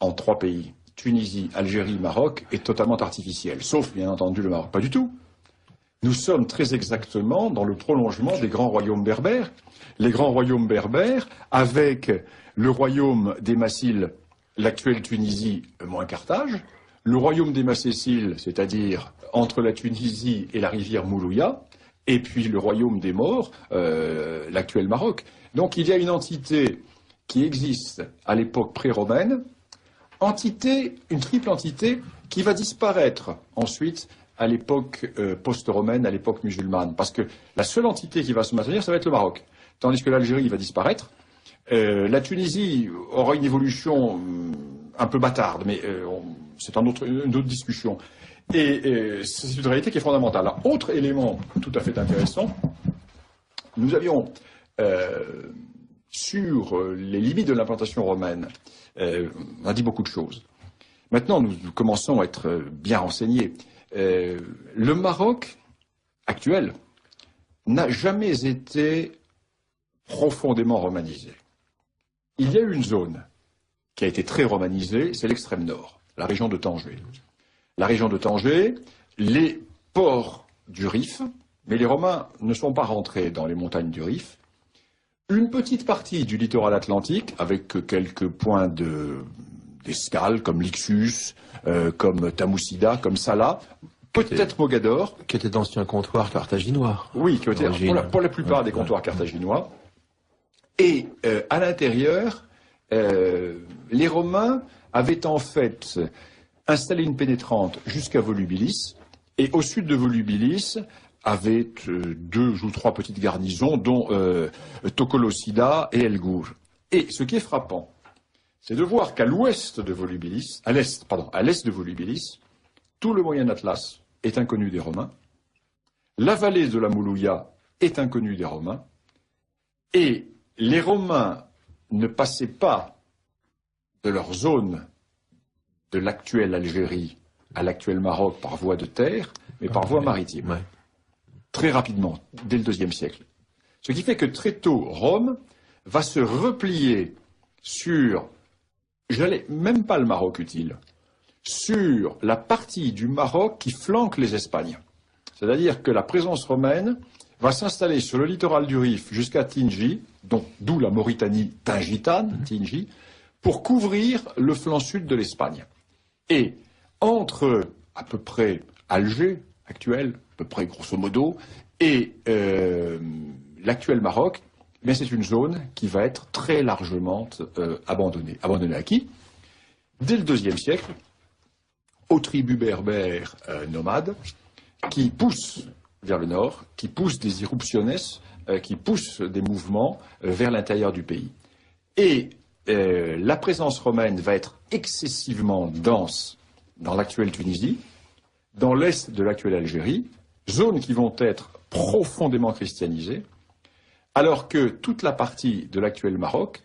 en trois pays, Tunisie, Algérie, Maroc, est totalement artificielle, sauf bien entendu le Maroc. Pas du tout. Nous sommes très exactement dans le prolongement des grands royaumes berbères. Les grands royaumes berbères, avec le royaume des Massiles, l'actuelle Tunisie, moins Carthage, le royaume des Macéciles, c'est-à-dire entre la Tunisie et la rivière Moulouya, et puis le royaume des Maures, l'actuel Maroc. Donc il y a une entité qui existe à l'époque pré-romaine, une triple entité qui va disparaître ensuite à l'époque post-romaine, à l'époque musulmane. Parce que la seule entité qui va se maintenir, ça va être le Maroc. Tandis que l'Algérie va disparaître. La Tunisie aura une évolution un peu bâtarde, mais c'est une autre discussion. Et c'est une réalité qui est fondamentale. Alors, autre élément tout à fait intéressant, nous avions sur les limites de l'implantation romaine, on a dit beaucoup de choses. Maintenant, nous commençons à être bien renseignés. Le Maroc actuel n'a jamais été profondément romanisé. Il y a une zone qui a été très romanisée, c'est l'extrême nord, la région de Tanger. La région de Tanger, les ports du Rif, mais les Romains ne sont pas rentrés dans les montagnes du Rif. Une petite partie du littoral atlantique, avec quelques points d'escale, comme Lixus, comme Tamoussida, comme Salah, peut-être Mogador. Qui était d'anciens comptoirs carthaginois. Oui, qui étaient pour la plupart des comptoirs carthaginois. Et à l'intérieur, les Romains avaient en fait installé une pénétrante jusqu'à Volubilis, et au sud de Volubilis avaient deux ou trois petites garnisons, dont Tokolosida et Elgour. Et ce qui est frappant, c'est de voir qu'à l'ouest de Volubilis, à l'est de Volubilis, tout le Moyen Atlas est inconnu des Romains, la vallée de la Moulouya est inconnue des Romains, et les Romains ne passaient pas de leur zone de l'actuelle Algérie à l'actuel Maroc par voie de terre, mais par voie maritime. Ouais. Très rapidement, dès le IIe siècle. Ce qui fait que très tôt, Rome va se replier sur, même pas le Maroc utile, sur la partie du Maroc qui flanque les Espagnes. C'est-à-dire que la présence romaine va s'installer sur le littoral du Rif jusqu'à Tingi, d'où la Mauritanie tingitane, Tingi, pour couvrir le flanc sud de l'Espagne. Et entre à peu près Alger, actuel, à peu près grosso modo, et l'actuel Maroc, mais c'est une zone qui va être très largement abandonnée. Abandonnée à qui? Dès le IIe siècle, aux tribus berbères nomades, qui poussent vers le nord, qui poussent des irruptionnes, qui poussent des mouvements vers l'intérieur du pays. Et la présence romaine va être excessivement dense dans l'actuelle Tunisie, dans l'est de l'actuelle Algérie, zones qui vont être profondément christianisées, alors que toute la partie de l'actuel Maroc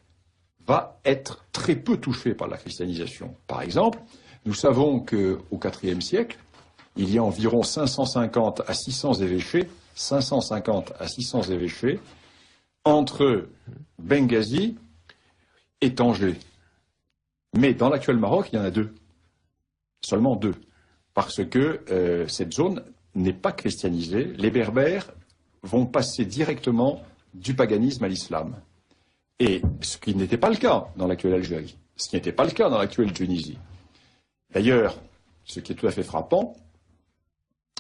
va être très peu touchée par la christianisation. Par exemple, nous savons qu'au IVe siècle, il y a environ 550 à 600 évêchés, entre Benghazi et Tanger. Mais dans l'actuel Maroc, il y en a deux. Seulement deux. Parce que cette zone n'est pas christianisée. Les Berbères vont passer directement du paganisme à l'islam. Et ce qui n'était pas le cas dans l'actuelle Algérie, ce qui n'était pas le cas dans l'actuelle Tunisie. D'ailleurs, ce qui est tout à fait frappant,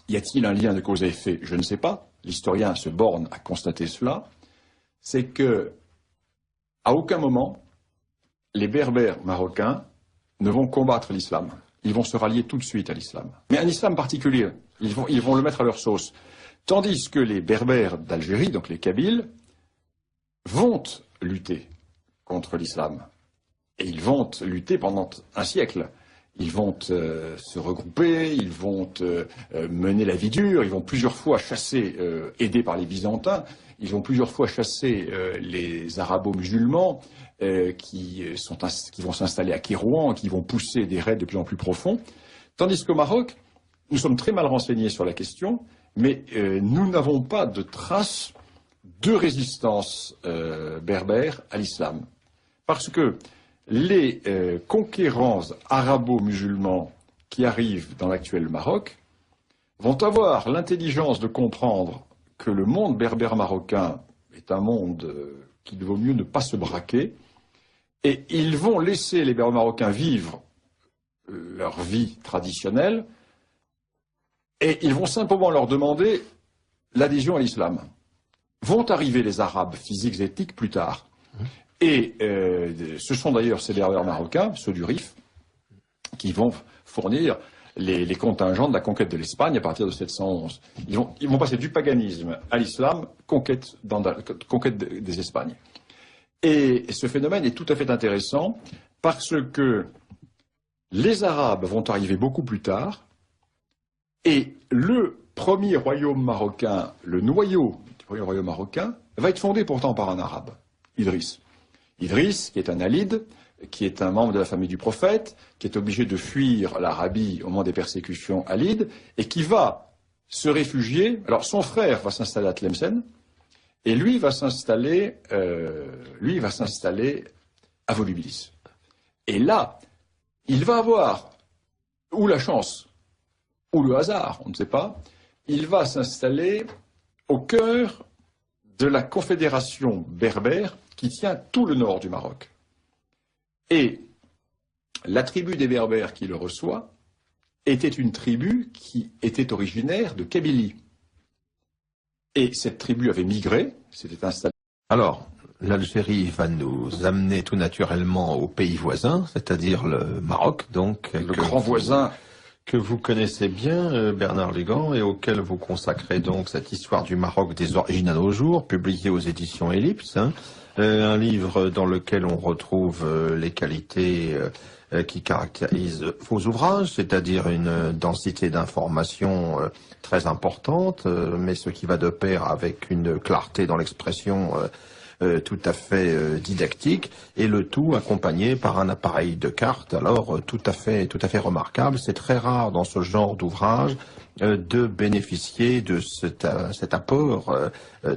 y a-t-il un lien de cause à effet? Je ne sais pas. L'historien se borne à constater cela. C'est que, à aucun moment, les Berbères marocains ne vont combattre l'islam. Ils vont se rallier tout de suite à l'islam. Mais un islam particulier. Ils vont le mettre à leur sauce. Tandis que les Berbères d'Algérie, donc les Kabyles, vont lutter contre l'islam. Et ils vont lutter pendant un siècle. Ils vont se regrouper, ils vont mener la vie dure, ils vont plusieurs fois chasser, aidés par les Byzantins, ils vont plusieurs fois chasser les arabo-musulmans qui vont s'installer à Kérouan, qui vont pousser des raids de plus en plus profonds. Tandis qu'au Maroc, nous sommes très mal renseignés sur la question, mais nous n'avons pas de traces de résistance berbère à l'islam. Parce que les conquérants arabo-musulmans qui arrivent dans l'actuel Maroc vont avoir l'intelligence de comprendre que le monde berbère marocain est un monde qu'il vaut mieux ne pas se braquer, et ils vont laisser les Berbères marocains vivre leur vie traditionnelle, et ils vont simplement leur demander l'adhésion à l'islam. Vont arriver les Arabes physiques et ethniques plus tard. Et ce sont d'ailleurs ces Berbères marocains, ceux du Rif, qui vont fournir les contingents de la conquête de l'Espagne à partir de 711. Ils vont passer du paganisme à l'islam, conquête des Espagnes. Et ce phénomène est tout à fait intéressant parce que les Arabes vont arriver beaucoup plus tard et le premier royaume marocain, le noyau du premier royaume marocain, va être fondé pourtant par un Arabe, Idriss. Idriss, qui est un Alide, qui est un membre de la famille du prophète, qui est obligé de fuir l'Arabie au moment des persécutions alides, et qui va se réfugier. Alors son frère va s'installer à Tlemcen, et lui va s'installer à Volubilis. Et là, il va avoir, ou la chance, ou le hasard, on ne sait pas, il va s'installer au cœur de la confédération berbère qui tient tout le nord du Maroc. Et la tribu des Berbères qui le reçoit était une tribu qui était originaire de Kabylie. Et cette tribu avait migré, s'était installée. Alors, l'Algérie va nous amener tout naturellement au pays voisin, c'est-à-dire le Maroc, donc. Le grand voisin. Que vous connaissez bien, Bernard Lugan, et auquel vous consacrez donc cette histoire du Maroc des origines à nos jours, publiée aux éditions Ellipse, un livre dans lequel on retrouve les qualités qui caractérisent vos ouvrages, c'est-à-dire une densité d'informations très importante, mais ce qui va de pair avec une clarté dans l'expression tout à fait didactique, et le tout accompagné par un appareil de cartes, alors tout à fait remarquable. C'est très rare dans ce genre d'ouvrage de bénéficier de cet apport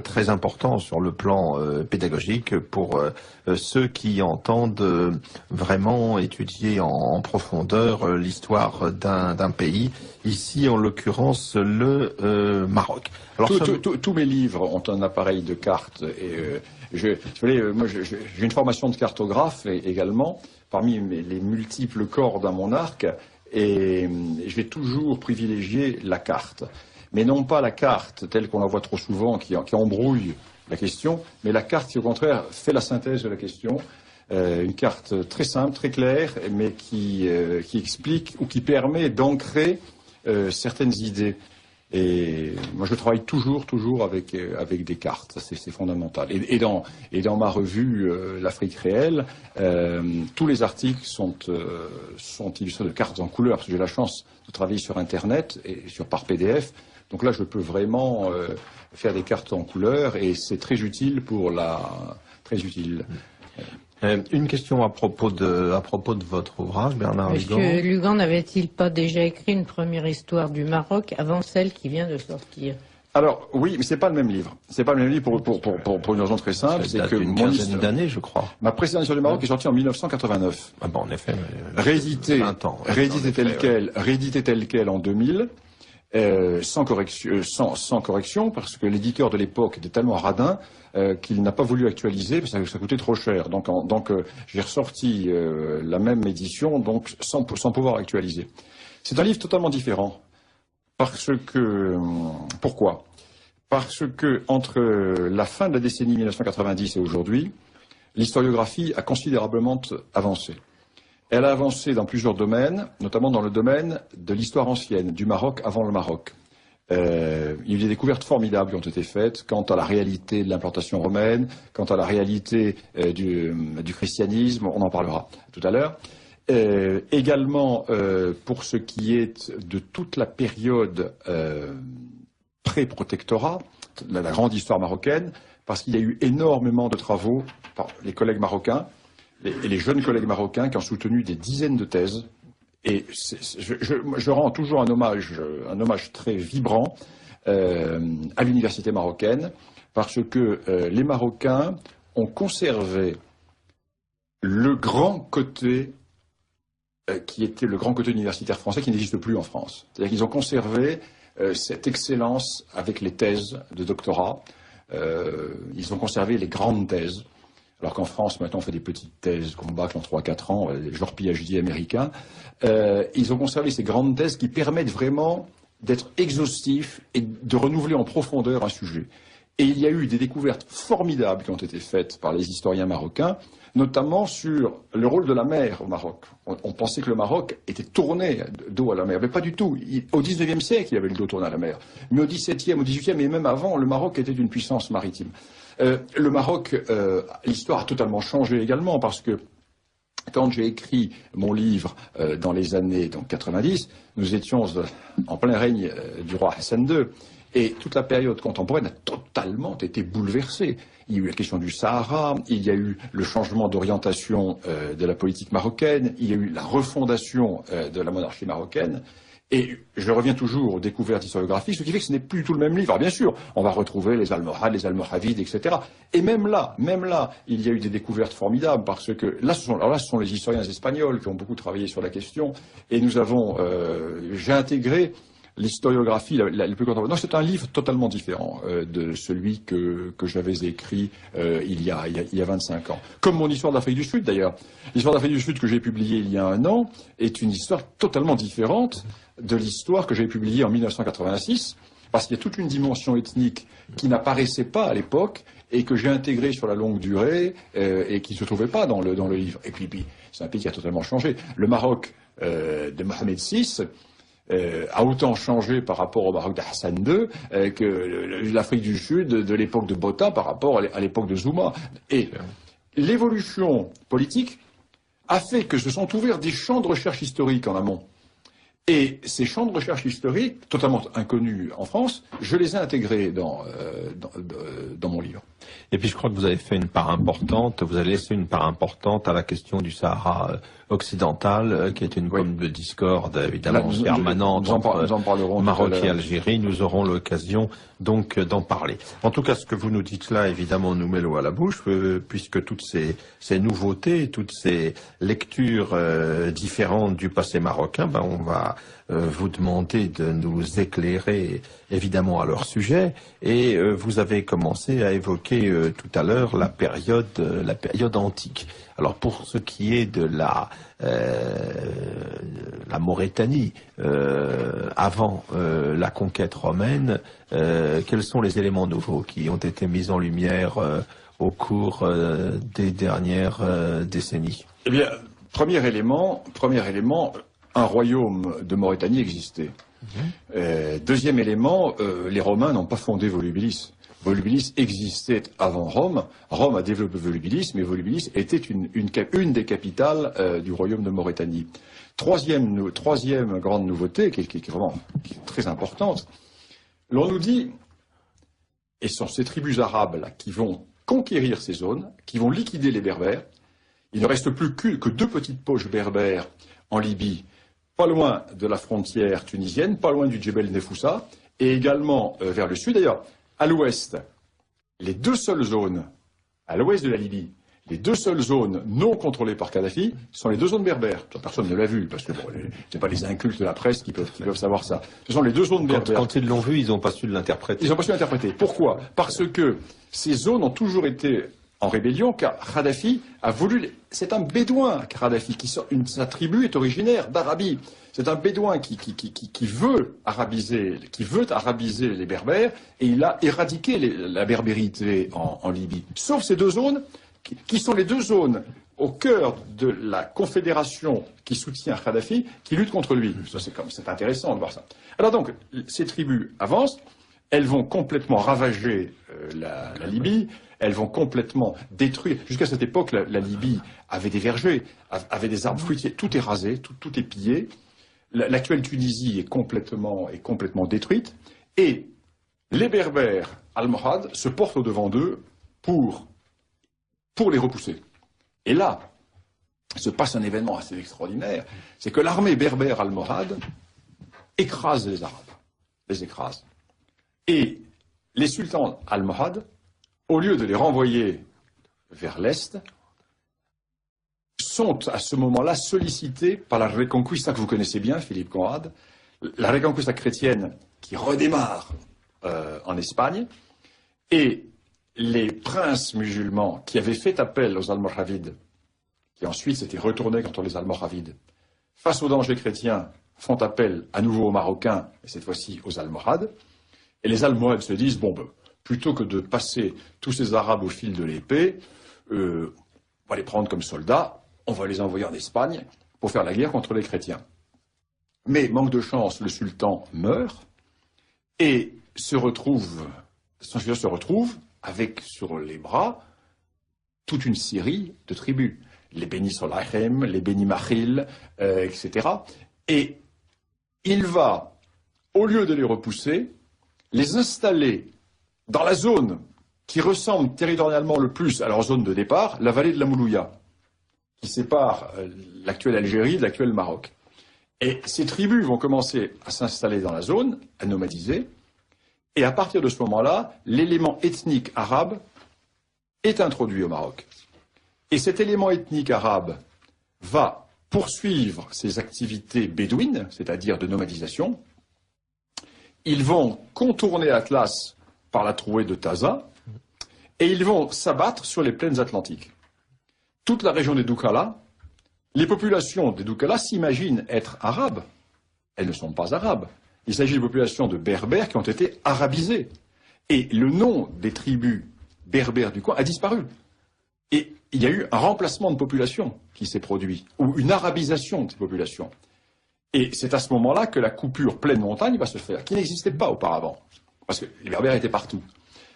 très important sur le plan pédagogique pour ceux qui entendent vraiment étudier en profondeur l'histoire d'un pays, ici en l'occurrence le Maroc. Alors, tous mes livres ont un appareil de cartes et moi j'ai une formation de cartographe également, parmi les multiples cordes à mon arc, et je vais toujours privilégier la carte. mais non pas la carte telle qu'on la voit trop souvent, qui embrouille la question, mais la carte qui, au contraire, fait la synthèse de la question. Une carte très simple, très claire, mais qui explique ou qui permet d'ancrer certaines idées. Et moi, je travaille toujours avec des cartes. C'est fondamental. Et dans ma revue L'Afrique réelle, tous les articles sont illustrés de cartes en couleur, parce que j'ai la chance de travailler sur Internet et par PDF. Donc là, je peux vraiment faire des cartes en couleur, et c'est très utile très utile. Une question à propos de votre ouvrage, Bernard Lugan. Monsieur Lugan n'avait-il pas déjà écrit une première histoire du Maroc avant celle qui vient de sortir? Alors oui, mais c'est pas le même livre. C'est pas le même livre pour une raison très simple, c'est que une quinzaine d'années, je crois. Ma précédente histoire du Maroc est sortie en 1989. Ah bon, en effet. Réédité tel quel en 2000. Sans correction, parce que l'éditeur de l'époque était tellement radin qu'il n'a pas voulu actualiser, parce que ça coûtait trop cher. Donc j'ai ressorti la même édition, donc sans pouvoir actualiser. C'est un livre totalement différent. Pourquoi? Parce que entre la fin de la décennie 1990 et aujourd'hui, l'historiographie a considérablement avancé. Elle a avancé dans plusieurs domaines, notamment dans le domaine de l'histoire ancienne, du Maroc avant le Maroc. Il y a eu des découvertes formidables qui ont été faites quant à la réalité de l'implantation romaine, quant à la réalité du christianisme, on en parlera tout à l'heure. Également, pour ce qui est de toute la période pré-protectorat, la grande histoire marocaine, parce qu'il y a eu énormément de travaux par les collègues marocains, et les jeunes collègues marocains qui ont soutenu des dizaines de thèses. Et je rends toujours un hommage très vibrant à l'université marocaine, parce que les Marocains ont conservé le grand côté qui était le grand côté universitaire français, qui n'existe plus en France. C'est-à-dire qu'ils ont conservé cette excellence avec les thèses de doctorat. Ils ont conservé les grandes thèses. Alors qu'en France, maintenant, on fait des petites thèses qu'on bâcle en 3-4 ans, genre PhD américain. Ils ont conservé ces grandes thèses qui permettent vraiment d'être exhaustifs et de renouveler en profondeur un sujet. Et il y a eu des découvertes formidables qui ont été faites par les historiens marocains, notamment sur le rôle de la mer au Maroc. On pensait que le Maroc était tourné dos à la mer, mais pas du tout. Au XIXe siècle, il y avait le dos tourné à la mer. Mais au XVIIe, au XVIIIe et même avant, le Maroc était une puissance maritime. Le Maroc, l'histoire a totalement changé également, parce que quand j'ai écrit mon livre dans les années 90, nous étions en plein règne du roi Hassan II. Et toute la période contemporaine a totalement été bouleversée. Il y a eu la question du Sahara, il y a eu le changement d'orientation de la politique marocaine, il y a eu la refondation de la monarchie marocaine. Et je reviens toujours aux découvertes historiographiques, ce qui fait que ce n'est plus du tout le même livre. Alors bien sûr, on va retrouver les Almohades, les Almoravides, etc. Et même là, il y a eu des découvertes formidables, parce que là, ce sont les historiens espagnols qui ont beaucoup travaillé sur la question. Et j'ai intégré l'historiographie la plus contemporaine. Non, c'est un livre totalement différent de celui que j'avais écrit il y a 25 ans. Comme mon histoire d'Afrique du Sud, d'ailleurs. L'histoire d'Afrique du Sud que j'ai publiée il y a 1 an est une histoire totalement différente de l'histoire que j'ai publiée en 1986, parce qu'il y a toute une dimension ethnique qui n'apparaissait pas à l'époque et que j'ai intégrée sur la longue durée et qui ne se trouvait pas dans le livre. Et puis c'est un pays qui a totalement changé. Le Maroc de Mohamed VI a autant changé par rapport au Maroc d'Hassan II que l'Afrique du Sud de l'époque de Botha par rapport à l'époque de Zuma. Et l'évolution politique a fait que se sont ouverts des champs de recherche historique en amont. Et ces champs de recherche historique, totalement inconnus en France, je les ai intégrés dans mon livre. Et puis je crois que vous avez fait une part importante, vous avez laissé une part importante à la question du Sahara occidental, qui est une pomme de discorde évidemment permanente entre Maroc et Algérie. Nous aurons l'occasion donc d'en parler. En tout cas, ce que vous nous dites là, évidemment, nous met l'eau à la bouche, puisque toutes ces nouveautés, toutes ces lectures différentes du passé marocain, on va vous demander de nous éclairer évidemment à leur sujet, et vous avez commencé à évoquer tout à l'heure la période antique. Alors pour ce qui est de la Mauritanie avant la conquête romaine, quels sont les éléments nouveaux qui ont été mis en lumière au cours des dernières décennies? Eh bien, premier élément, un royaume de Mauritanie existait. Deuxième élément, les Romains n'ont pas fondé Volubilis. Volubilis existait avant Rome. Rome a développé Volubilis, mais Volubilis était une des capitales du royaume de Mauritanie. Troisième grande nouveauté, qui est vraiment très importante, l'on nous dit, et ce sont ces tribus arabes là, qui vont conquérir ces zones, qui vont liquider les Berbères. Il ne reste plus que deux petites poches berbères en Libye, pas loin de la frontière tunisienne, pas loin du Djebel Nefoussa, et également vers le sud. D'ailleurs, à l'ouest, les deux seules zones, à l'ouest de la Libye, les deux seules zones non contrôlées par Kadhafi sont les deux zones berbères. Personne ne l'a vu, parce que bon, ce n'est pas les incultes de la presse qui peuvent savoir ça. Ce sont les deux zones berbères. Quand ils l'ont vu, ils n'ont pas su l'interpréter. Ils n'ont pas su l'interpréter. Pourquoi? Parce que ces zones ont toujours été en rébellion, car Kadhafi a voulu... C'est un bédouin, Kadhafi, sa tribu est originaire d'Arabie. C'est un bédouin qui veut arabiser les Berbères, et il a éradiqué la berbérité en Libye. Sauf ces deux zones, qui sont les deux zones au cœur de la confédération qui soutient Kadhafi, qui lutte contre lui. Ça, c'est intéressant de voir ça. Alors donc, ces tribus avancent, elles vont complètement ravager la Libye, elles vont complètement détruire. Jusqu'à cette époque, la Libye avait des vergers, avait des arbres fruitiers, tout est rasé, tout est pillé. L'actuelle Tunisie est complètement détruite, et les Berbères almohades se portent au-devant d'eux pour les repousser. Et là, se passe un événement assez extraordinaire, c'est que l'armée berbère almohade écrase les Arabes, les écrase. Et les sultans almohades, au lieu de les renvoyer vers l'Est, sont à ce moment-là sollicités par la Reconquista que vous connaissez bien, Philippe Conrad, la Reconquista chrétienne qui redémarre en Espagne, et les princes musulmans qui avaient fait appel aux Almoravides, qui ensuite s'étaient retournés contre les Almoravides, face aux dangers chrétiens, font appel à nouveau aux Marocains, et cette fois-ci aux Almohades, et les Almohades se disent, bon, plutôt que de passer tous ces Arabes au fil de l'épée, on va les prendre comme soldats, on va les envoyer en Espagne pour faire la guerre contre les chrétiens. Mais, manque de chance, le sultan meurt, et son successeur se retrouve avec sur les bras toute une série de tribus, les Beni Solahem, les Beni Mahil, etc. Et il va, au lieu de les repousser, les installer dans la zone qui ressemble territorialement le plus à leur zone de départ, la vallée de la Moulouya, qui sépare l'actuelle Algérie de l'actuel Maroc. Et ces tribus vont commencer à s'installer dans la zone, à nomadiser, et à partir de ce moment-là, l'élément ethnique arabe est introduit au Maroc. Et cet élément ethnique arabe va poursuivre ses activités bédouines, c'est-à-dire de nomadisation. Ils vont contourner Atlas par la trouée de Taza, et ils vont s'abattre sur les plaines atlantiques. Toute la région des Doukala, les populations des Doukala s'imaginent être arabes. Elles ne sont pas arabes. Il s'agit de populations de berbères qui ont été arabisées. Et le nom des tribus berbères du coin a disparu. Et il y a eu un remplacement de population qui s'est produit, ou une arabisation de ces populations. Et c'est à ce moment-là que la coupure pleine montagne va se faire, qui n'existait pas auparavant, parce que les berbères étaient partout.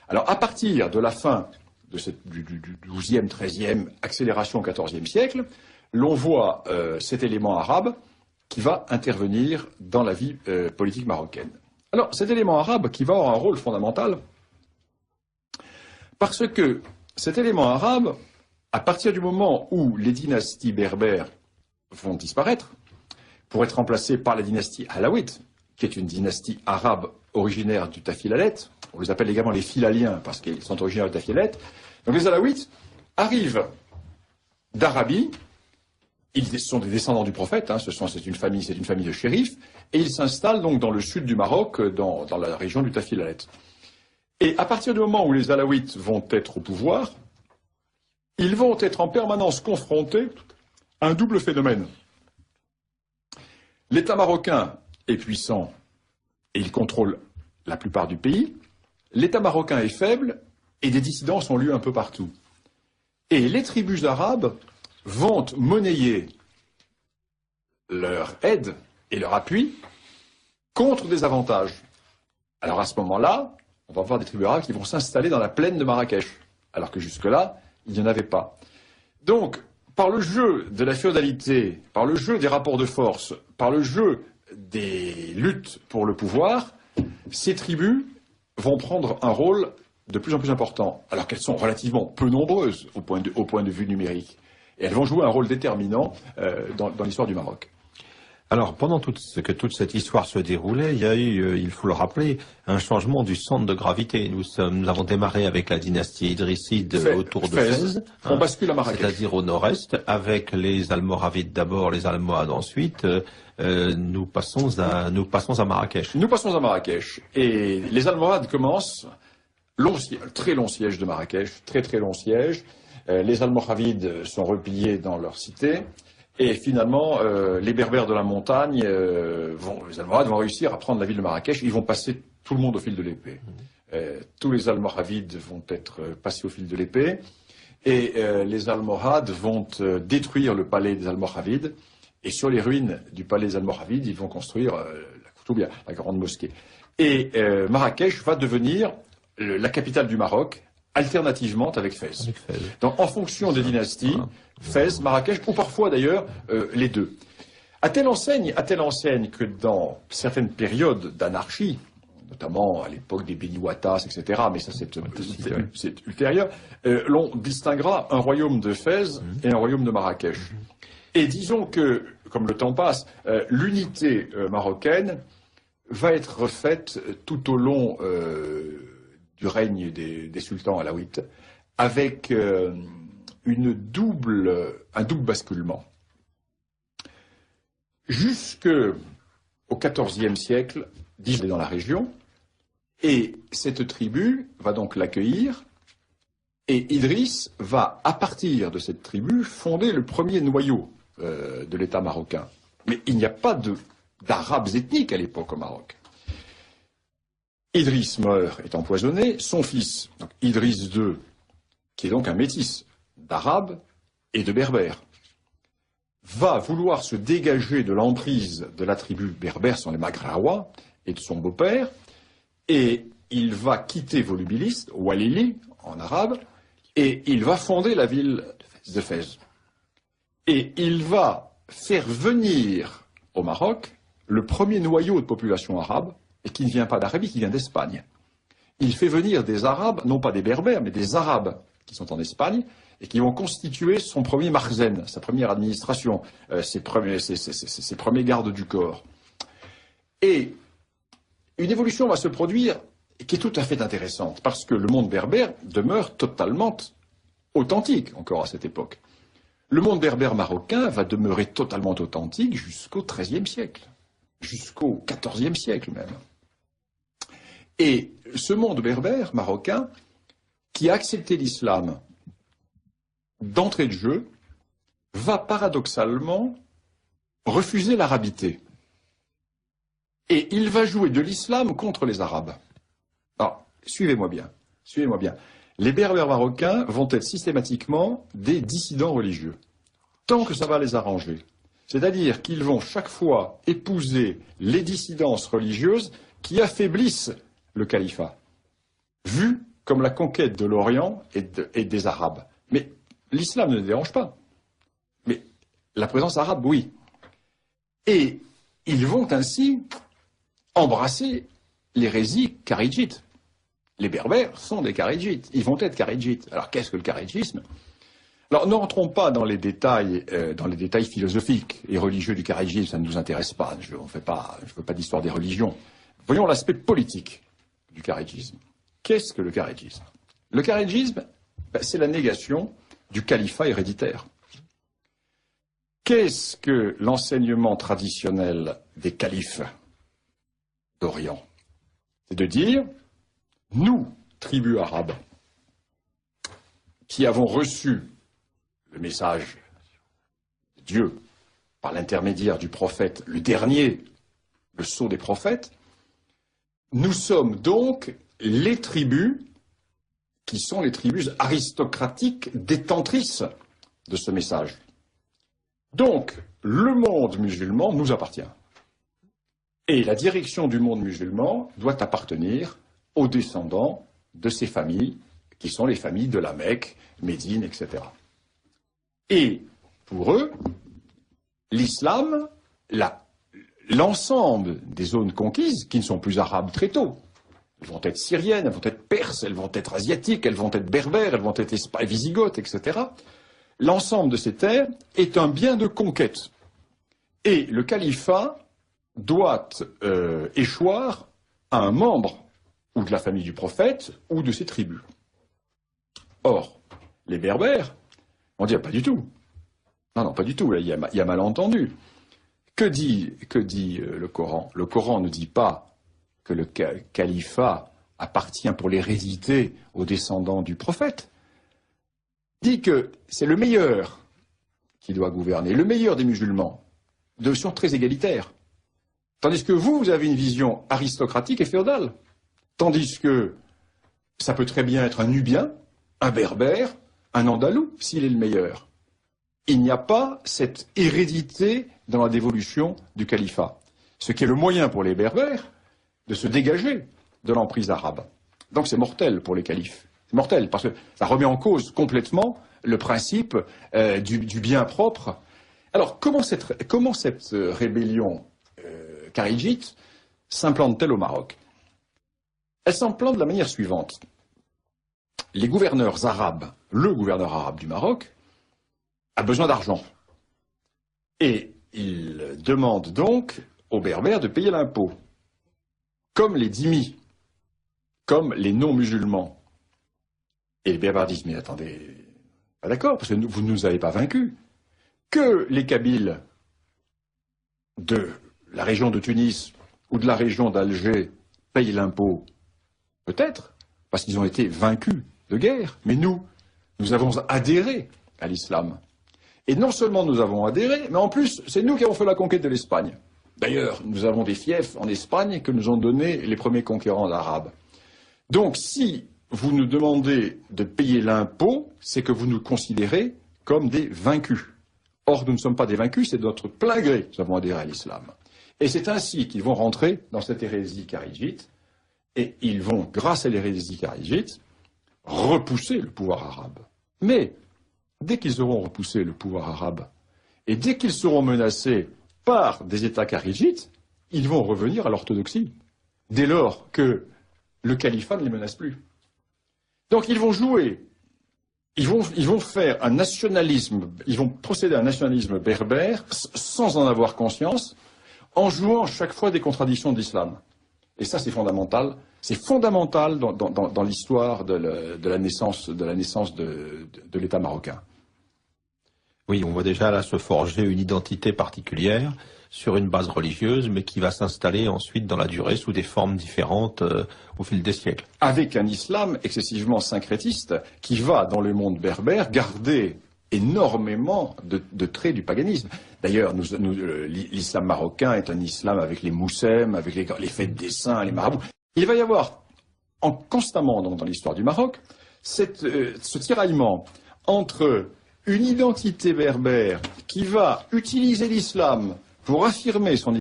Alors à partir de la fin du XIIe, XIIIe, accélération au XIVe siècle, l'on voit cet élément arabe qui va intervenir dans la vie politique marocaine. Alors, cet élément arabe qui va avoir un rôle fondamental, parce que cet élément arabe, à partir du moment où les dynasties berbères vont disparaître, pour être remplacées par la dynastie alawite, qui est une dynastie arabe originaire du Tafilalet, on les appelle également les Philaliens parce qu'ils sont originaires du Tafilalet, donc les alawites arrivent d'Arabie, ils sont des descendants du prophète, hein, c'est une famille de shérifs, et ils s'installent donc dans le sud du Maroc, dans la région du Tafilalet. Et à partir du moment où les Alaouites vont être au pouvoir, ils vont être en permanence confrontés à un double phénomène. L'État marocain est puissant et il contrôle la plupart du pays. L'État marocain est faible et des dissidences ont lieu un peu partout. Et les tribus arabes vont monnayer leur aide et leur appui contre des avantages. Alors à ce moment-là, on va voir des tribus arabes qui vont s'installer dans la plaine de Marrakech, alors que jusque-là, il n'y en avait pas. Donc, par le jeu de la féodalité, par le jeu des rapports de force, par le jeu des luttes pour le pouvoir, ces tribus vont prendre un rôle de plus en plus important, alors qu'elles sont relativement peu nombreuses au point de vue numérique. Et elles vont jouer un rôle déterminant dans l'histoire du Maroc. Alors, pendant toute cette histoire se déroulait, il y a eu, il faut le rappeler, un changement du centre de gravité. Nous avons démarré avec la dynastie idrisside autour de Fès. On bascule à Marrakech. C'est-à-dire au nord-est, avec les Almoravides d'abord, les Almohades ensuite. Nous passons à Marrakech. Nous passons à Marrakech. Et les Almohades commencent, très long siège de Marrakech, très long siège. Les Almoravides sont repliés dans leur cité. Et finalement, les Berbères de la montagne, les Almohades vont réussir à prendre la ville de Marrakech. Ils vont passer tout le monde au fil de l'épée. Tous les Almoravides vont être passés au fil de l'épée. Et les Almohades vont détruire le palais des Almoravides. Et sur les ruines du palais des Almoravides, ils vont construire la grande mosquée. Et Marrakech va devenir la capitale du Maroc, alternativement avec Fès. Donc, en fonction des dynasties, Fès, Marrakech, ou parfois d'ailleurs les deux. À telle enseigne que dans certaines périodes d'anarchie, notamment à l'époque des Beni Ouattas, etc., mais ça c'est ultérieur, l'on distinguera un royaume de Fès et un royaume de Marrakech. Et disons que, comme le temps passe, l'unité marocaine va être refaite tout au long du règne des sultans alaouites, avec un double basculement. Jusqu'au XIVe siècle, disent dans la région, et cette tribu va donc l'accueillir, et Idriss va, à partir de cette tribu, fonder le premier noyau de l'État marocain. Mais il n'y a pas d'Arabes ethniques à l'époque au Maroc. Idriss meurt, est empoisonné, son fils, donc Idriss II, qui est donc un métis d'Arabes et de Berbères, va vouloir se dégager de l'emprise de la tribu berbère, sont les Maghraouas, et de son beau-père, et il va quitter Volubilis, Walili, en arabe, et il va fonder la ville de Fès. Et il va faire venir au Maroc le premier noyau de population arabe, et qui ne vient pas d'Arabie, qui vient d'Espagne. Il fait venir des Arabes, non pas des Berbères, mais des Arabes qui sont en Espagne, et qui vont constituer son premier marzen, sa première administration, ses premiers gardes du corps. Et une évolution va se produire qui est tout à fait intéressante, parce que le monde berbère demeure totalement authentique, encore à cette époque. Le monde berbère marocain va demeurer totalement authentique jusqu'au XIIIe siècle, jusqu'au XIVe siècle même. Et ce monde berbère marocain, qui a accepté l'islam d'entrée de jeu, va paradoxalement refuser l'arabité. Et il va jouer de l'islam contre les Arabes. Alors, suivez-moi bien. Les Berbères marocains vont être systématiquement des dissidents religieux, tant que ça va les arranger. C'est-à-dire qu'ils vont chaque fois épouser les dissidences religieuses qui affaiblissent le califat, vu comme la conquête de l'Orient et des Arabes. Mais l'islam ne les dérange pas. Mais la présence arabe, oui. Et ils vont ainsi embrasser l'hérésie kharidjite. Les Berbères sont des kharidjites. Ils vont être kharidjites. Alors qu'est-ce que le kharidjisme? Alors ne rentrons pas dans les détails philosophiques et religieux du kharidjisme, ça ne nous intéresse pas. Je ne veux pas d'histoire des religions. Voyons l'aspect politique du kharidjisme. Qu'est-ce que le kharidjisme? Le kharidjisme, c'est la négation du califat héréditaire. Qu'est-ce que l'enseignement traditionnel des califes d'Orient? C'est de dire, nous, tribus arabes, qui avons reçu le message de Dieu par l'intermédiaire du prophète, le dernier, le sceau des prophètes, nous sommes donc les tribus qui sont les tribus aristocratiques détentrices de ce message. Donc, le monde musulman nous appartient. Et la direction du monde musulman doit appartenir aux descendants de ces familles, qui sont les familles de la Mecque, Médine, etc. Et pour eux, l'islam, l'ensemble des zones conquises, qui ne sont plus arabes très tôt, elles vont être syriennes, elles vont être perses, elles vont être asiatiques, elles vont être berbères, elles vont être visigoths, etc. L'ensemble de ces terres est un bien de conquête. Et le califat doit échoir à un membre, ou de la famille du prophète, ou de ses tribus. Or, les berbères vont dire pas du tout. Non, pas du tout, là, il y a malentendu. Que dit le Coran? Le Coran ne dit pas que le califat appartient pour l'hérédité aux descendants du prophète. Il dit que c'est le meilleur qui doit gouverner, le meilleur des musulmans, de façon très égalitaire. Tandis que vous avez une vision aristocratique et féodale. Tandis que ça peut très bien être un Nubien, un Berbère, un Andalou, s'il est le meilleur. Il n'y a pas cette hérédité dans la dévolution du califat. Ce qui est le moyen pour les Berbères de se dégager de l'emprise arabe. Donc c'est mortel pour les califes. C'est mortel, parce que ça remet en cause complètement le principe du bien propre. Alors, comment cette rébellion kharidjite s'implante-t-elle au Maroc? Elle s'implante de la manière suivante. Les gouverneurs arabes, le gouverneur arabe du Maroc, a besoin d'argent. Et il demande donc aux Berbères de payer l'impôt, comme les dhimmis, comme les non-musulmans. Et les Berbères disent, mais attendez, pas d'accord, parce que vous ne nous avez pas vaincus. Que les Kabyles de la région de Tunis ou de la région d'Alger payent l'impôt, peut-être, parce qu'ils ont été vaincus de guerre. Mais nous avons adhéré à l'islam. Et non seulement nous avons adhéré, mais en plus, c'est nous qui avons fait la conquête de l'Espagne. D'ailleurs, nous avons des fiefs en Espagne que nous ont donnés les premiers conquérants arabes. Donc, si vous nous demandez de payer l'impôt, c'est que vous nous considérez comme des vaincus. Or, nous ne sommes pas des vaincus, c'est de notre plein gré que nous avons adhéré à l'islam. Et c'est ainsi qu'ils vont rentrer dans cette hérésie kharidjite, et ils vont, grâce à l'hérésie kharidjite, repousser le pouvoir arabe. Mais, dès qu'ils auront repoussé le pouvoir arabe, et dès qu'ils seront menacés par des États kharidjites, ils vont revenir à l'orthodoxie, dès lors que le califat ne les menace plus. Donc ils vont jouer, ils vont faire un nationalisme, ils vont procéder à un nationalisme berbère sans en avoir conscience, en jouant chaque fois des contradictions de l'islam. Et ça c'est fondamental dans l'histoire de la naissance de l'État marocain. Oui, on voit déjà là se forger une identité particulière sur une base religieuse, mais qui va s'installer ensuite dans la durée sous des formes différentes au fil des siècles. Avec un islam excessivement syncrétiste qui va, dans le monde berbère, garder énormément de traits du paganisme. D'ailleurs, l'islam marocain est un islam avec les moussem, avec les fêtes des saints, les marabouts. Il va y avoir constamment dans l'histoire du Maroc ce tiraillement entre une identité berbère qui va utiliser l'islam pour affirmer son